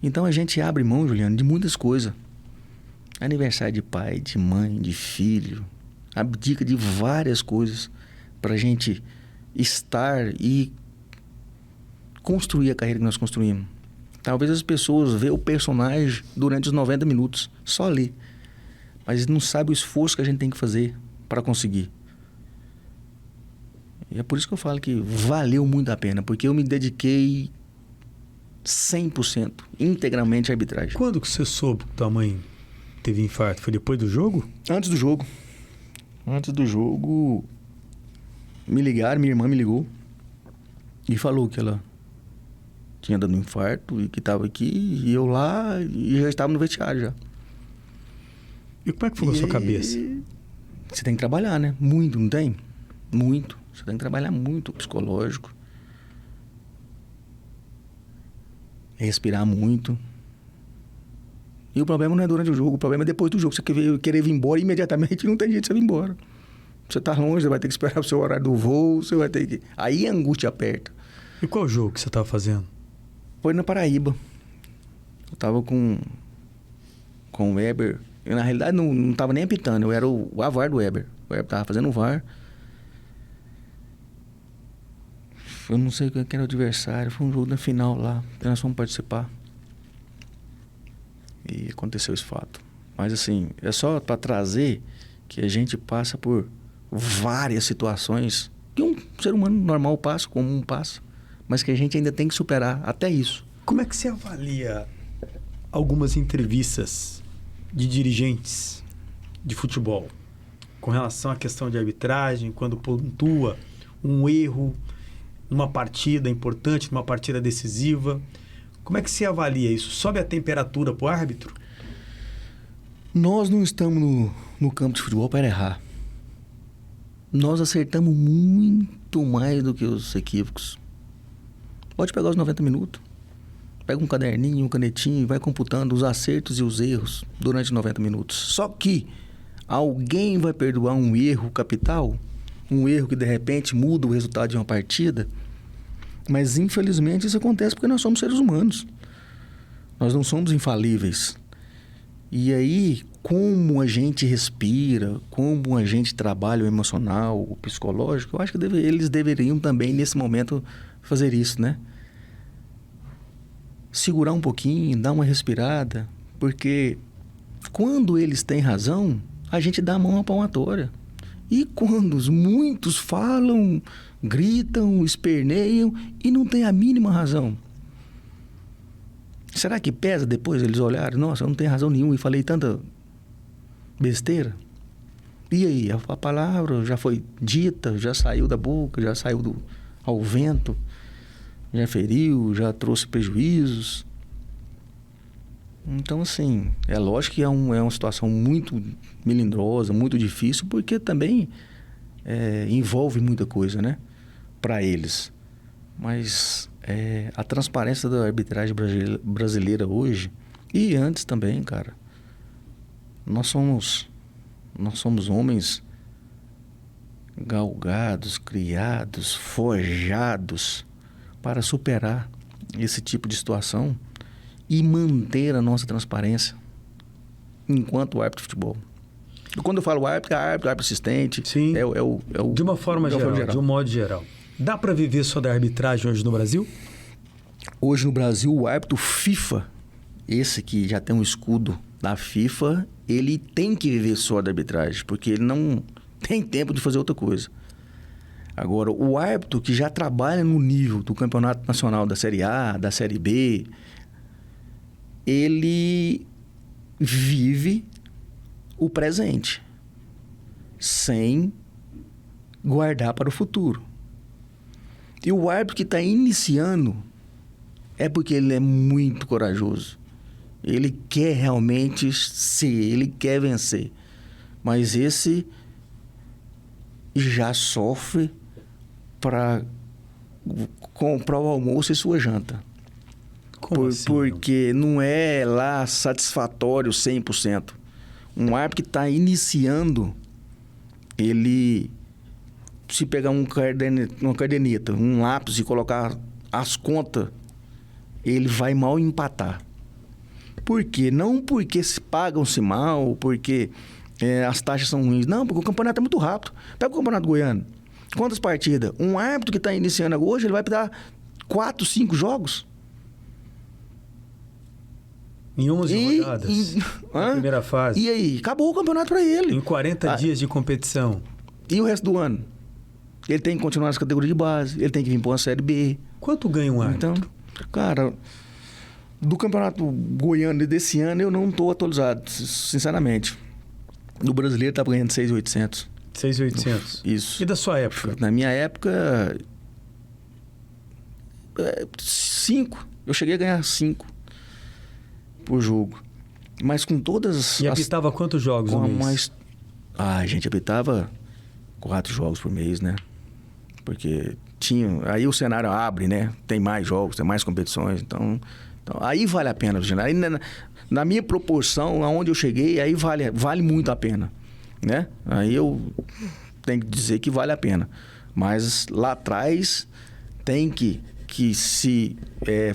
Então a gente abre mão, Juliano, de muitas coisas. Aniversário de pai, de mãe, de filho. Abdica de várias coisas pra gente estar e construir a carreira que nós construímos. Talvez as pessoas vejam o personagem durante os 90 minutos, só ali. Mas não sabem o esforço que a gente tem que fazer para conseguir. E é por isso que eu falo que valeu muito a pena, porque eu me dediquei 100%, integralmente à arbitragem. Quando que você soube que tua mãe teve infarto? Foi depois do jogo? Antes do jogo. Antes do jogo, me ligaram, minha irmã me ligou e falou que ela tinha dado um infarto e que estava aqui, e eu lá, e já estava no vestiário já. E como é que foi a sua cabeça? Você tem que trabalhar, né? Muito, não tem? Muito. Você tem que trabalhar muito o psicológico. Respirar muito. E o problema não é durante o jogo, o problema é depois do jogo. Você querer vir embora imediatamente, não tem jeito de você vir embora. Você tá longe, você vai ter que esperar o seu horário do voo, você vai ter que... Aí a angústia aperta. E qual jogo que você estava fazendo? Foi na Paraíba. Eu tava com o Weber. Eu, na realidade, não tava nem apitando. Eu era o VAR do Weber. O Weber tava fazendo o VAR. Eu não sei quem era o adversário. Foi um jogo na final lá, que nós fomos participar. E aconteceu esse fato. Mas assim, é só para trazer que a gente passa por várias situações que um ser humano normal passa, comum passa, mas que a gente ainda tem que superar até isso. Como é que você avalia algumas entrevistas de dirigentes de futebol com relação à questão de arbitragem, quando pontua um erro numa partida importante, numa partida decisiva? Como é que você avalia isso? Sobe a temperatura para o árbitro? Nós não estamos no campo de futebol para errar. Nós acertamos muito mais do que os equívocos. Pode pegar os 90 minutos. Pega um caderninho, um canetinho e vai computando os acertos e os erros durante 90 minutos. Só que alguém vai perdoar um erro capital, um erro que de repente muda o resultado de uma partida. Mas infelizmente isso acontece porque nós somos seres humanos. Nós não somos infalíveis. E aí, como a gente respira, como a gente trabalha o emocional, o psicológico, eu acho que eles deveriam também, nesse momento, fazer isso, né? Segurar um pouquinho, dar uma respirada, porque quando eles têm razão, a gente dá a mão à palmatória. E quando muitos falam, gritam, esperneiam e não tem a mínima razão, será que pesa depois eles olharem? Nossa, eu não tenho razão nenhuma e falei tanta besteira. E aí, a palavra já foi dita, já saiu da boca, já saiu ao vento, já feriu, já trouxe prejuízos. Então, assim, é lógico que é uma situação muito melindrosa, muito difícil, porque também envolve muita coisa, né? Para eles. Mas a transparência da arbitragem brasileira hoje, e antes também, cara, nós somos homens galgados, criados, forjados para superar esse tipo de situação e manter a nossa transparência enquanto árbitro de futebol. E quando eu falo árbitro assistente. Sim. De uma forma geral, de um modo geral. Dá para viver só da arbitragem hoje no Brasil? Hoje no Brasil, o árbitro FIFA, esse que já tem um escudo da FIFA, ele tem que viver só da arbitragem, porque ele não tem tempo de fazer outra coisa. Agora, o árbitro que já trabalha no nível do Campeonato Nacional da Série A, da Série B, ele vive o presente, sem guardar para o futuro. E o árbitro que está iniciando é porque ele é muito corajoso. Ele quer realmente ser, ele quer vencer. Mas esse já sofre para comprar o almoço e sua janta. Como assim? Porque não é lá satisfatório 100%. Um árbitro que está iniciando, ele, se pegar uma caderneta, um lápis e colocar as contas, ele vai mal empatar. Por quê? Não porque pagam-se mal, porque as taxas são ruins. Não, porque o campeonato é muito rápido. Pega o campeonato goiano. Quantas partidas? Um árbitro que está iniciando hoje, ele vai dar 4, 5 jogos. Em 11 rodadas, na primeira fase. E aí? Acabou o campeonato para ele. Em 40 dias de competição. E o resto do ano? Ele tem que continuar nas categorias de base, ele tem que vir para uma Série B. Quanto ganha um árbitro? Então, cara, do campeonato goiano desse ano, eu não estou atualizado, sinceramente. No brasileiro, estava ganhando 6.800. 6.800? Isso. E da sua época? Na minha época, 5. Eu cheguei a ganhar 5 por jogo. Mas com todas E apitava quantos jogos no mês? A gente apitava 4 jogos por mês, né? Porque tinha... Aí o cenário abre, né? Tem mais jogos, tem mais competições. Então aí vale a pena. Aí, na minha proporção, aonde eu cheguei, aí vale muito a pena, né? Aí eu tenho que dizer que vale a pena. Mas lá atrás tem que se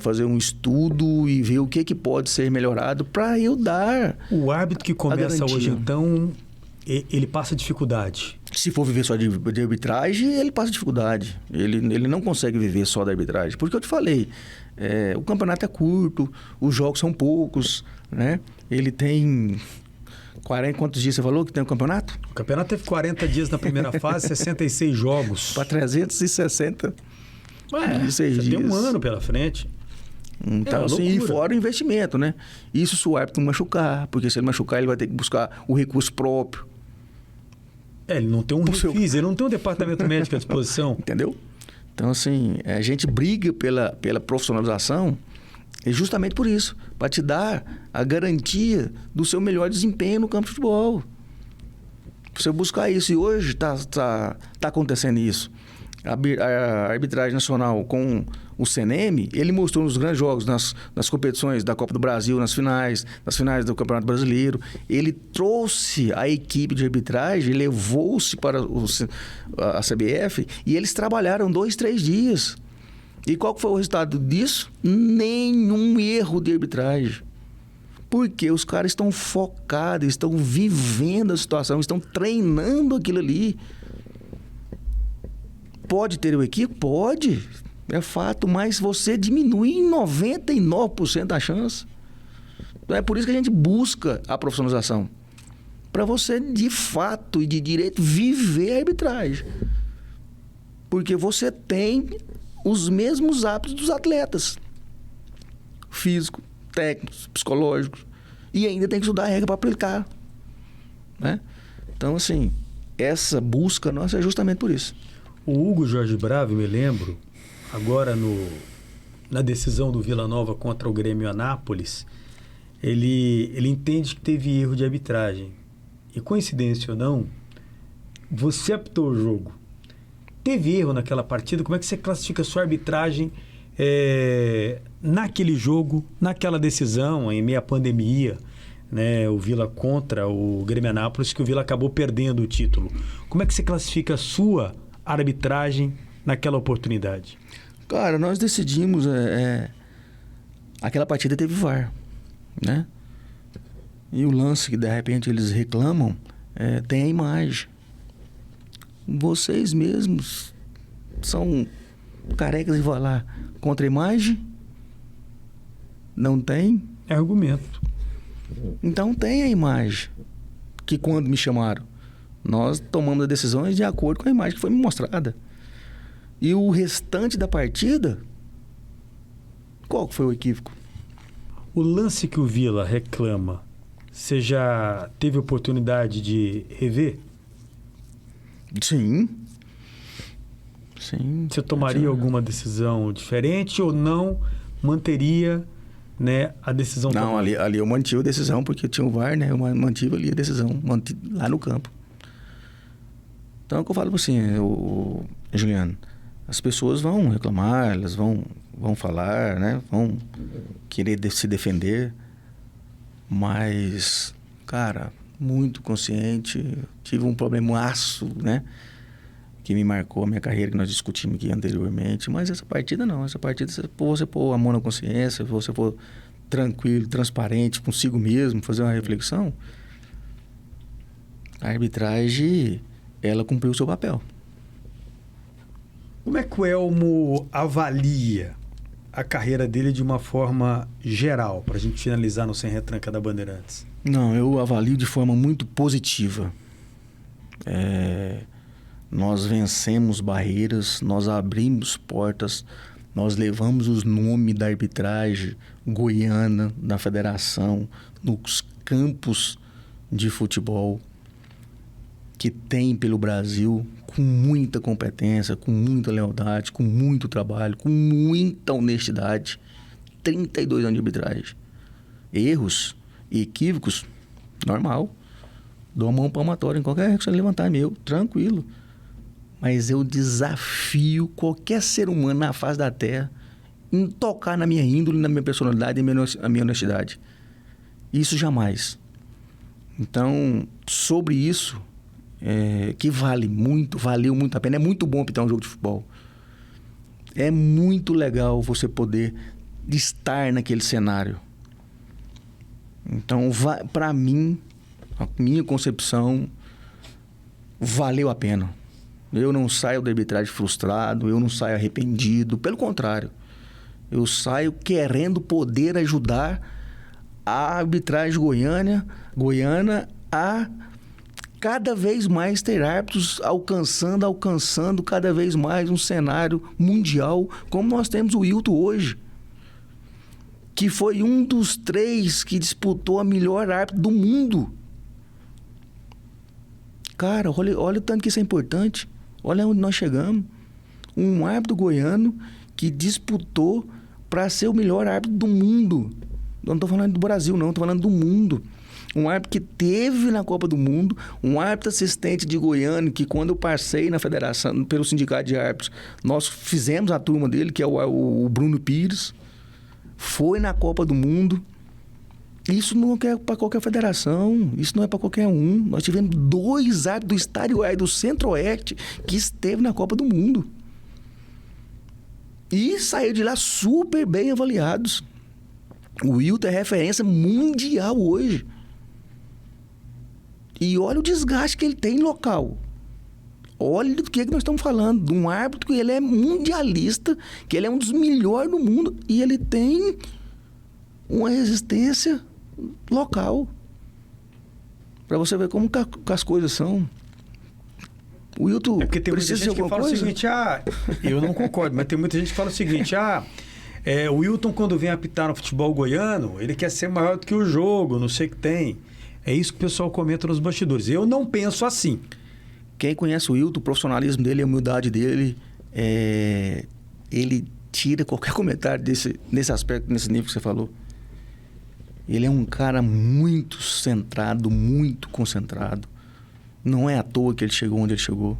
fazer um estudo e ver o que pode ser melhorado para eu dar. O árbitro que começa hoje, então, ele passa dificuldade. Se for viver só de arbitragem, ele passa dificuldade. Ele não consegue viver só da arbitragem. Porque eu te falei, o campeonato é curto, os jogos são poucos, né? Ele tem 40... Quantos dias você falou que tem o campeonato? O campeonato teve 40 dias na primeira fase, 66 jogos. Para 360. Você tem um ano pela frente. Então, assim, e fora o investimento, né? Isso se o árbitro não machucar, porque se ele machucar, ele vai ter que buscar o recurso próprio. Ele não tem um refis, ele não tem um departamento médico à disposição. Entendeu? Então, assim, a gente briga pela profissionalização justamente por isso, para te dar a garantia do seu melhor desempenho no campo de futebol. Você buscar isso, e hoje tá acontecendo isso. A arbitragem nacional com o CNM, ele mostrou nos grandes jogos, nas competições da Copa do Brasil, nas finais do Campeonato Brasileiro. Ele trouxe a equipe de arbitragem, levou-se para a CBF e eles trabalharam 2, 3 dias. E qual foi o resultado disso? Nenhum erro de arbitragem. Porque os caras estão focados, estão vivendo a situação, estão treinando aquilo ali. Pode ter o equívoco? Pode. É fato, mas você diminui em 99% a chance. Então é por isso que a gente busca a profissionalização. Para você, de fato e de direito, viver a arbitragem. Porque você tem os mesmos hábitos dos atletas. Físico, técnicos, psicológicos. E ainda tem que estudar a regra para aplicar. Né? Então, assim, essa busca nossa é justamente por isso. O Hugo Jorge Bravo, me lembro, agora na decisão do Vila Nova contra o Grêmio Anápolis, ele entende que teve erro de arbitragem. E coincidência ou não, você apitou o jogo. Teve erro naquela partida? Como é que você classifica a sua arbitragem naquele jogo, naquela decisão, em meio à pandemia, né, o Vila contra o Grêmio Anápolis, que o Vila acabou perdendo o título? Como é que você classifica a sua arbitragem naquela oportunidade? Cara, nós decidimos... aquela partida teve VAR, né? E o lance que de repente eles reclamam tem a imagem. Vocês mesmos são carecas e vão lá contra a imagem? Não tem? É argumento. Então tem a imagem. Que quando me chamaram, nós tomamos as decisões de acordo com a imagem que foi me mostrada. E o restante da partida, qual foi o equívoco? O lance que o Vila reclama, você já teve oportunidade de rever? Sim. Sim. Você tomaria alguma decisão diferente ou não manteria, né, a decisão Não, tomada? ali eu mantive a decisão, porque tinha o VAR, né? Eu mantive ali a decisão, lá no campo. Então é o que eu falo assim, Juliano, as pessoas vão reclamar, elas vão falar, né? Vão querer se defender, mas, cara, muito consciente, tive um problemaço, né? Que me marcou a minha carreira, que nós discutimos aqui anteriormente, mas essa partida não, essa partida você pôr a mão na consciência, você for tranquilo, transparente consigo mesmo, fazer uma reflexão, a arbitragem, ela cumpriu o seu papel. Como é que o Elmo avalia a carreira dele de uma forma geral, para a gente finalizar no Sem Retranca da Bandeirantes? Não, eu avalio de forma muito positiva. Nós vencemos barreiras, nós abrimos portas, nós levamos os nomes da arbitragem goiana, da federação, nos campos de futebol que tem pelo Brasil, com muita competência, com muita lealdade, com muito trabalho, com muita honestidade. 32 anos de arbitragem. Erros e equívocos, normal. Dou a mão palmatória em qualquer que você levantar, meu, tranquilo. Mas eu desafio qualquer ser humano na face da Terra em tocar na minha índole, na minha personalidade e na minha honestidade. Isso jamais. Então, sobre isso, que valeu muito a pena. É muito bom apitar um jogo de futebol. É muito legal você poder estar naquele cenário. Então, para mim, a minha concepção, valeu a pena. Eu não saio da arbitragem frustrado, eu não saio arrependido. Pelo contrário, eu saio querendo poder ajudar a arbitragem goiana a cada vez mais ter árbitros alcançando cada vez mais um cenário mundial, como nós temos o Wilton hoje, que foi um dos 3 que disputou a melhor árbitro do mundo. Cara, olha o tanto que isso é importante. Olha onde nós chegamos. Um árbitro goiano que disputou para ser o melhor árbitro do mundo. Eu não estou falando do Brasil, não. Estou falando do mundo. Um árbitro que teve na Copa do Mundo. Um árbitro assistente de Goiânia, que quando eu passei na federação, pelo sindicato de árbitros, nós fizemos a turma dele, que é o Bruno Pires. Foi na Copa do Mundo. Isso não é para qualquer federação, isso não é para qualquer um. Nós tivemos 2 árbitros do Estado Goiás, do Centro-Oeste, que esteve na Copa do Mundo. E saiu de lá super bem avaliados. O Wilton é referência mundial hoje. E olha o desgaste que ele tem local. Olha do que nós estamos falando. De um árbitro que ele é mundialista, que ele é um dos melhores do mundo, e ele tem uma resistência local. Para você ver como que as coisas são. O Wilton porque tem muita gente que fala o seguinte, eu não concordo, mas tem muita gente que fala o seguinte, o Wilton, quando vem apitar no futebol goiano, ele quer ser maior do que o jogo, não sei o que tem. É isso que o pessoal comenta nos bastidores. Eu não penso assim. Quem conhece o Wilton, o profissionalismo dele, a humildade dele, ele tira qualquer comentário nesse aspecto, nesse nível que você falou. Ele é um cara muito centrado, muito concentrado. Não é à toa que ele chegou onde ele chegou.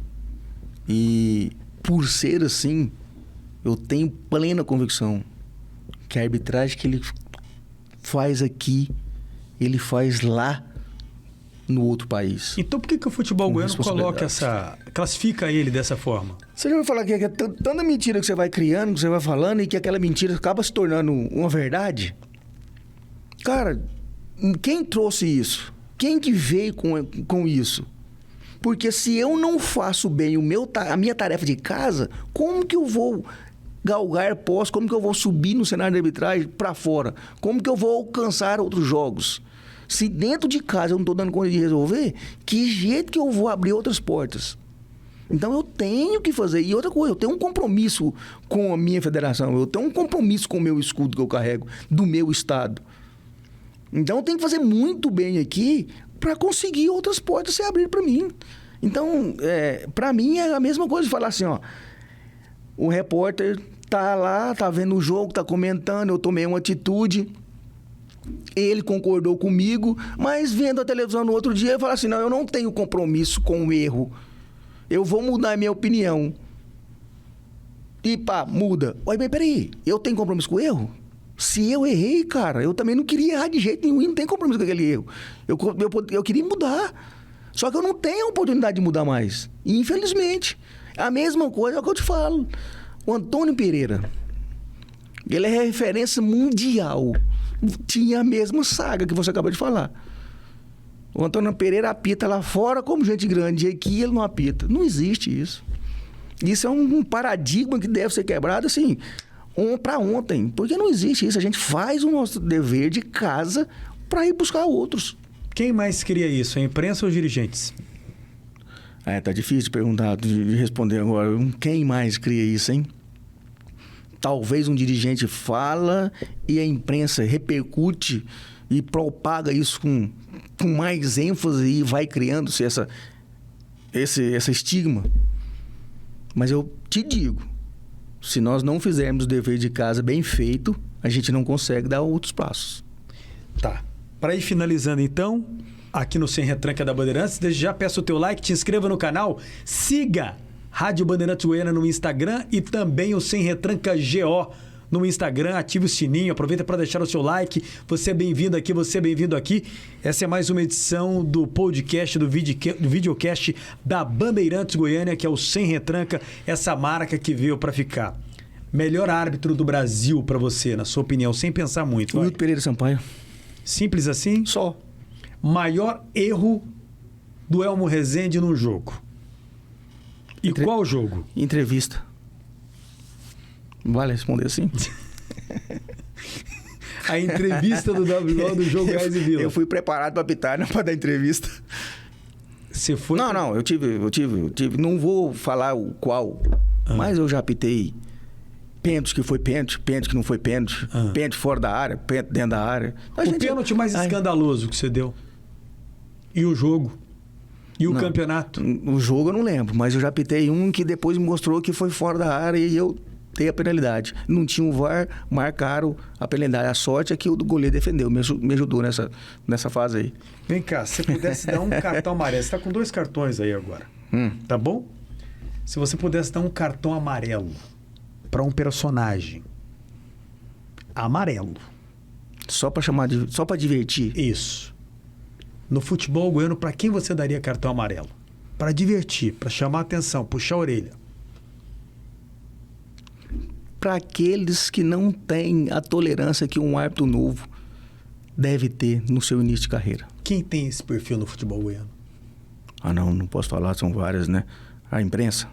E por ser assim, eu tenho plena convicção que a arbitragem que ele faz aqui, ele faz lá no outro país. Então por que o futebol goiano classifica ele dessa forma? Você já vai falar que é tanta mentira que você vai criando, que você vai falando, e que aquela mentira acaba se tornando uma verdade? Cara, quem trouxe isso? Quem que veio com isso? Porque se eu não faço bem a minha tarefa de casa, como que eu vou galgar posto? Como que eu vou subir no cenário de arbitragem para fora? Como que eu vou alcançar outros jogos? Se dentro de casa eu não estou dando conta de resolver, que jeito que eu vou abrir outras portas? Então eu tenho que fazer. E outra coisa, eu tenho um compromisso com a minha federação, eu tenho um compromisso com o meu escudo que eu carrego, do meu estado. Então eu tenho que fazer muito bem aqui para conseguir outras portas se abrir para mim. Então, para mim é a mesma coisa de falar assim, O repórter tá lá, tá vendo o jogo, tá comentando, eu tomei uma atitude, ele concordou comigo, mas vendo a televisão no outro dia, ele fala assim, não, eu não tenho compromisso com o erro, eu vou mudar a minha opinião. E pá, muda. Mas peraí, eu tenho compromisso com o erro? Se eu errei, cara, eu também não queria errar de jeito nenhum, não tem compromisso com aquele erro. Eu queria mudar, só que eu não tenho a oportunidade de mudar mais, infelizmente. A mesma coisa é o que eu te falo. O Antônio Pereira, ele é referência mundial. Tinha a mesma saga que você acabou de falar. O Antônio Pereira apita lá fora como gente grande, e aqui ele não apita. Não existe isso. Isso é um paradigma que deve ser quebrado, assim, para ontem. Porque não existe isso. A gente faz o nosso dever de casa para ir buscar outros. Quem mais cria isso? A imprensa ou os dirigentes? Tá difícil de perguntar, de responder agora. Quem mais cria isso, hein? Talvez um dirigente fala e a imprensa repercute e propaga isso com mais ênfase e vai criando-se esse estigma. Mas eu te digo, se nós não fizermos o dever de casa bem feito, a gente não consegue dar outros passos. Tá. Para ir finalizando então, aqui no Sem Retranca da Bandeirantes, desde já peço o teu like, te inscreva no canal, siga Rádio Bandeirantes Goiânia no Instagram e também o Sem Retranca GO no Instagram, ative o sininho, aproveita para deixar o seu like. Você é bem-vindo aqui, você é bem-vindo aqui. Essa é mais uma edição do podcast, do videocast da Bandeirantes Goiânia, que é o Sem Retranca, essa marca que veio para ficar. Melhor árbitro do Brasil para você, na sua opinião, sem pensar muito. Wilton Pereira Sampaio. Simples assim? Só. Maior erro do Elmo Rezende num jogo. E qual jogo? Entrevista. Vale responder assim? A entrevista do WO do jogo Goiás e Vila. Eu fui preparado para apitar, não para dar entrevista. Você foi? Não, eu tive. Não vou falar o qual, mas eu já apitei pênalti que foi pênalti que não foi pênalti, pênalti fora da área, pênalti dentro da área. O pênalti mais escandaloso que você deu? E o jogo? E o campeonato? O jogo eu não lembro, mas eu já apitei um que depois me mostrou que foi fora da área e eu dei a penalidade. Não tinha o VAR, marcaram a penalidade. A sorte é que o goleiro defendeu, me ajudou nessa fase aí. Vem cá, se você pudesse dar um cartão amarelo, você está com 2 cartões aí agora, tá bom? Se você pudesse dar um cartão amarelo para um personagem amarelo. Só para divertir? Isso. No futebol goiano, para quem você daria cartão amarelo? Para divertir, para chamar a atenção, puxar a orelha. Para aqueles que não têm a tolerância que um árbitro novo deve ter no seu início de carreira. Quem tem esse perfil no futebol goiano? Não posso falar, são várias, né? A imprensa.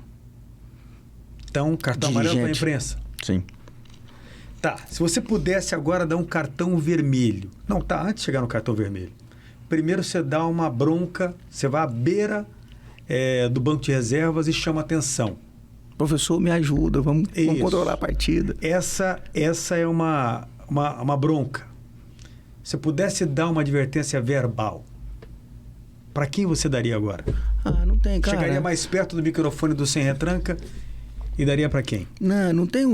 Então, cartão amarelo para a imprensa? Sim. Tá, se você pudesse agora dar um cartão vermelho. Não, tá, antes de chegar no cartão vermelho. Primeiro você dá uma bronca, você vai à beira do banco de reservas e chama atenção. Professor, me ajuda, vamos controlar a partida. Essa é uma bronca. Se pudesse dar uma advertência verbal, para quem você daria agora? Não tem, cara. Chegaria mais perto do microfone do Sem Retranca e daria para quem? Não tem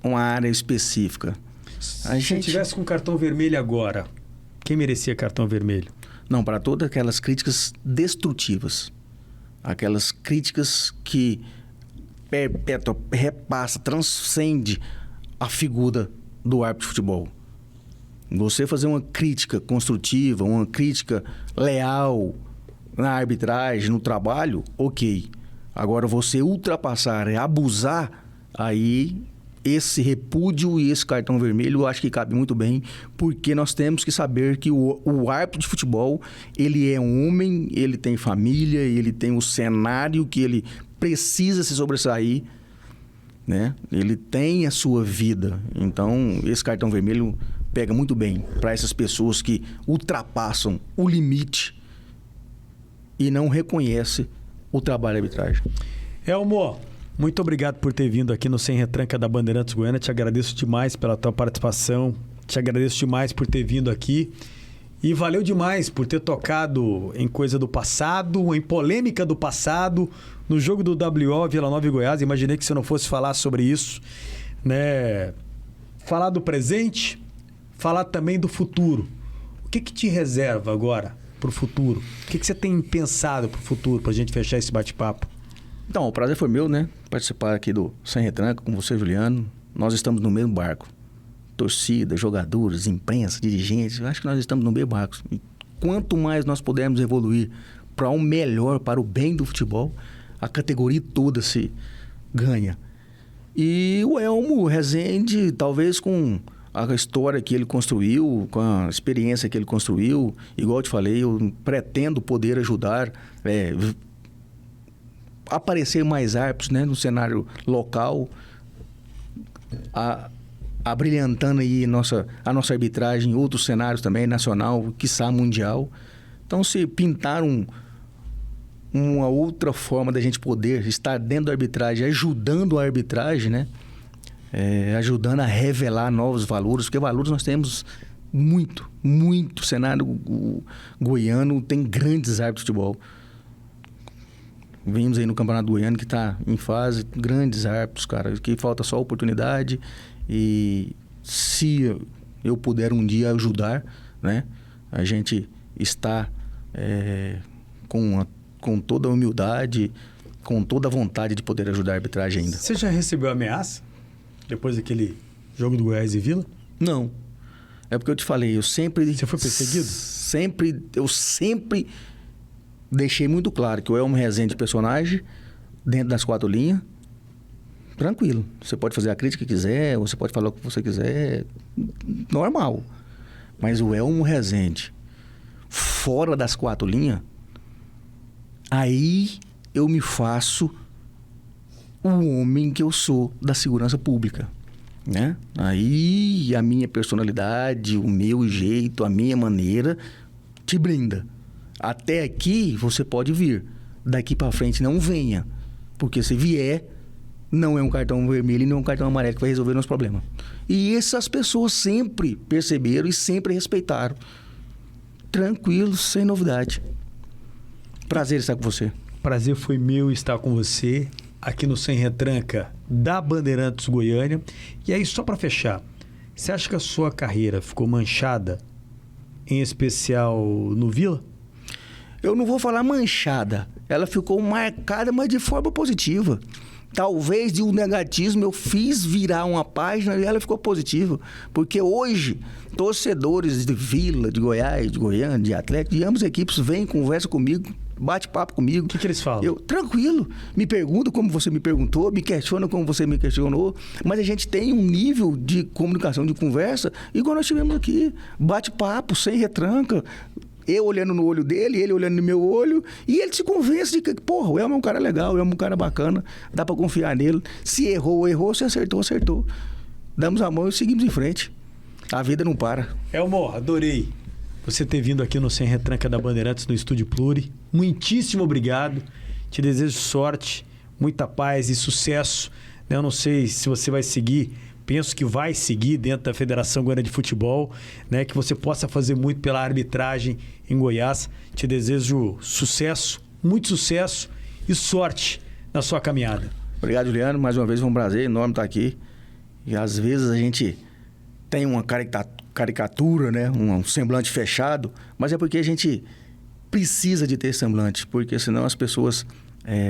uma área específica. Se tivesse com cartão vermelho agora, quem merecia cartão vermelho? Não, para todas aquelas críticas destrutivas. Aquelas críticas que perpétua, repassa, transcende a figura do árbitro de futebol. Você fazer uma crítica construtiva, uma crítica leal na arbitragem, no trabalho, ok. Agora, você ultrapassar, abusar, aí esse repúdio e esse cartão vermelho eu acho que cabe muito bem, porque nós temos que saber que o árbitro de futebol, ele é um homem, ele tem família, ele tem o cenário que ele precisa se sobressair, né? Ele tem a sua vida. Então, esse cartão vermelho pega muito bem para essas pessoas que ultrapassam o limite e não reconhecem o trabalho de arbitragem. Elmo, muito obrigado por ter vindo aqui no Sem Retranca da Bandeirantes Goiânia. Te agradeço demais pela tua participação. Te agradeço demais por ter vindo aqui. E valeu demais por ter tocado em coisa do passado, em polêmica do passado, no jogo do WO Vila Nova e Goiás. Imaginei que você não fosse falar sobre isso, né? Falar do presente, falar também do futuro. O que te reserva agora para o futuro? O que você tem pensado para o futuro, para a gente fechar esse bate-papo? Então, o prazer foi meu, né? Participar aqui do Sem Retranca com você, Juliano. Nós estamos no mesmo barco. Torcida, jogadores, imprensa, dirigentes. Acho que nós estamos no mesmo barco. E quanto mais nós pudermos evoluir para um melhor, para o bem do futebol, a categoria toda se ganha. E o Elmo Rezende, talvez com a história que ele construiu, com a experiência que ele construiu, igual eu te falei, eu pretendo poder ajudar, aparecer mais árbitros, né, no cenário local, abrilhantando aí a nossa arbitragem em outros cenários também, nacional, quiçá mundial. Então, se pintar uma outra forma da gente poder estar dentro da arbitragem, ajudando a arbitragem, né? Ajudando a revelar novos valores, porque valores nós temos muito. O cenário goiano tem grandes árbitros de futebol. Vimos aí no Campeonato Goiano que está em fase, grandes árbitros, cara, que falta só oportunidade. E se eu puder um dia ajudar, né? A gente está com toda a humildade, com toda a vontade de poder ajudar a arbitragem ainda. Você já recebeu ameaça depois daquele jogo do Goiás e Vila? Não. É porque eu te falei, eu sempre... Você foi perseguido? Eu sempre deixei muito claro que o Elmo Rezende personagem, dentro das 4 linhas, tranquilo. Você pode fazer a crítica que quiser, você pode falar o que você quiser, normal. Mas o Elmo Rezende, fora das 4 linhas, aí eu me faço o homem que eu sou da segurança pública, né? Aí a minha personalidade, o meu jeito, a minha maneira te brinda. Até aqui você pode vir. Daqui para frente não venha. Porque se vier, não é um cartão vermelho e não é um cartão amarelo que vai resolver nosso problema. E essas pessoas sempre perceberam e sempre respeitaram. Tranquilo, sem novidade. Prazer estar com você. Prazer foi meu estar com você aqui no Sem Retranca da Bandeirantes Goiânia. E aí, só para fechar, você acha que a sua carreira ficou manchada, em especial no Vila? Eu não vou falar manchada. Ela ficou marcada, mas de forma positiva. Talvez de um negativismo eu fiz virar uma página e ela ficou positiva. Porque hoje, torcedores de Vila, de Goiás, de Goiânia, de Atlético, de ambas as equipes, vêm, conversam comigo, bate papo comigo. O que eles falam? Tranquilo. Me perguntam como você me perguntou, me questionam como você me questionou. Mas a gente tem um nível de comunicação, de conversa, igual nós tivemos aqui. Bate papo, sem retranca. Eu olhando no olho dele, ele olhando no meu olho, e ele se convence de que, porra, o Elmo é um cara legal, o Elmo é um cara bacana, dá pra confiar nele. Se errou, se acertou, acertou. Damos a mão e seguimos em frente. A vida não para. Elmo, adorei você ter vindo aqui no Sem Retranca da Bandeirantes, no Estúdio Pluri. Muitíssimo obrigado. Te desejo sorte, muita paz e sucesso. Eu não sei se você vai seguir... Penso que vai seguir dentro da Federação Goiana de Futebol, né? Que você possa fazer muito pela arbitragem em Goiás. Te desejo sucesso, muito sucesso e sorte na sua caminhada. Obrigado, Juliano. Mais uma vez, foi um prazer enorme estar aqui. E às vezes a gente tem uma caricatura, né? Um semblante fechado, mas é porque a gente precisa de ter semblante, porque senão as pessoas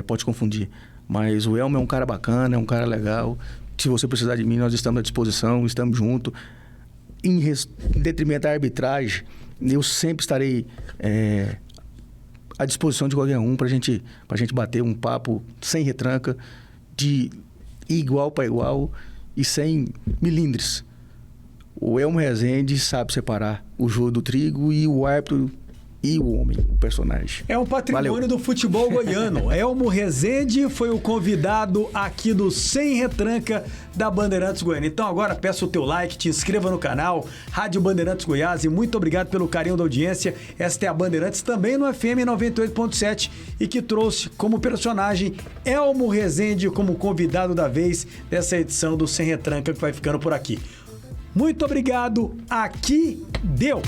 podem confundir. Mas o Elmo é um cara bacana, é um cara legal. Se você precisar de mim, nós estamos à disposição, estamos juntos. Em detrimento da arbitragem, eu sempre estarei à disposição de qualquer um para a gente bater um papo sem retranca, de igual para igual e sem milindres. O Elmo Rezende sabe separar o joio do trigo e o árbitro e o homem, o personagem. É um patrimônio Valeu. do futebol goiano. Elmo Rezende foi o convidado aqui do Sem Retranca da Bandeirantes Goiânia. Então agora peço o teu like, te inscreva no canal Rádio Bandeirantes Goiás e muito obrigado pelo carinho da audiência. Esta é a Bandeirantes também no FM 98.7 e que trouxe como personagem Elmo Rezende como convidado da vez dessa edição do Sem Retranca que vai ficando por aqui. Muito obrigado. Aqui deu!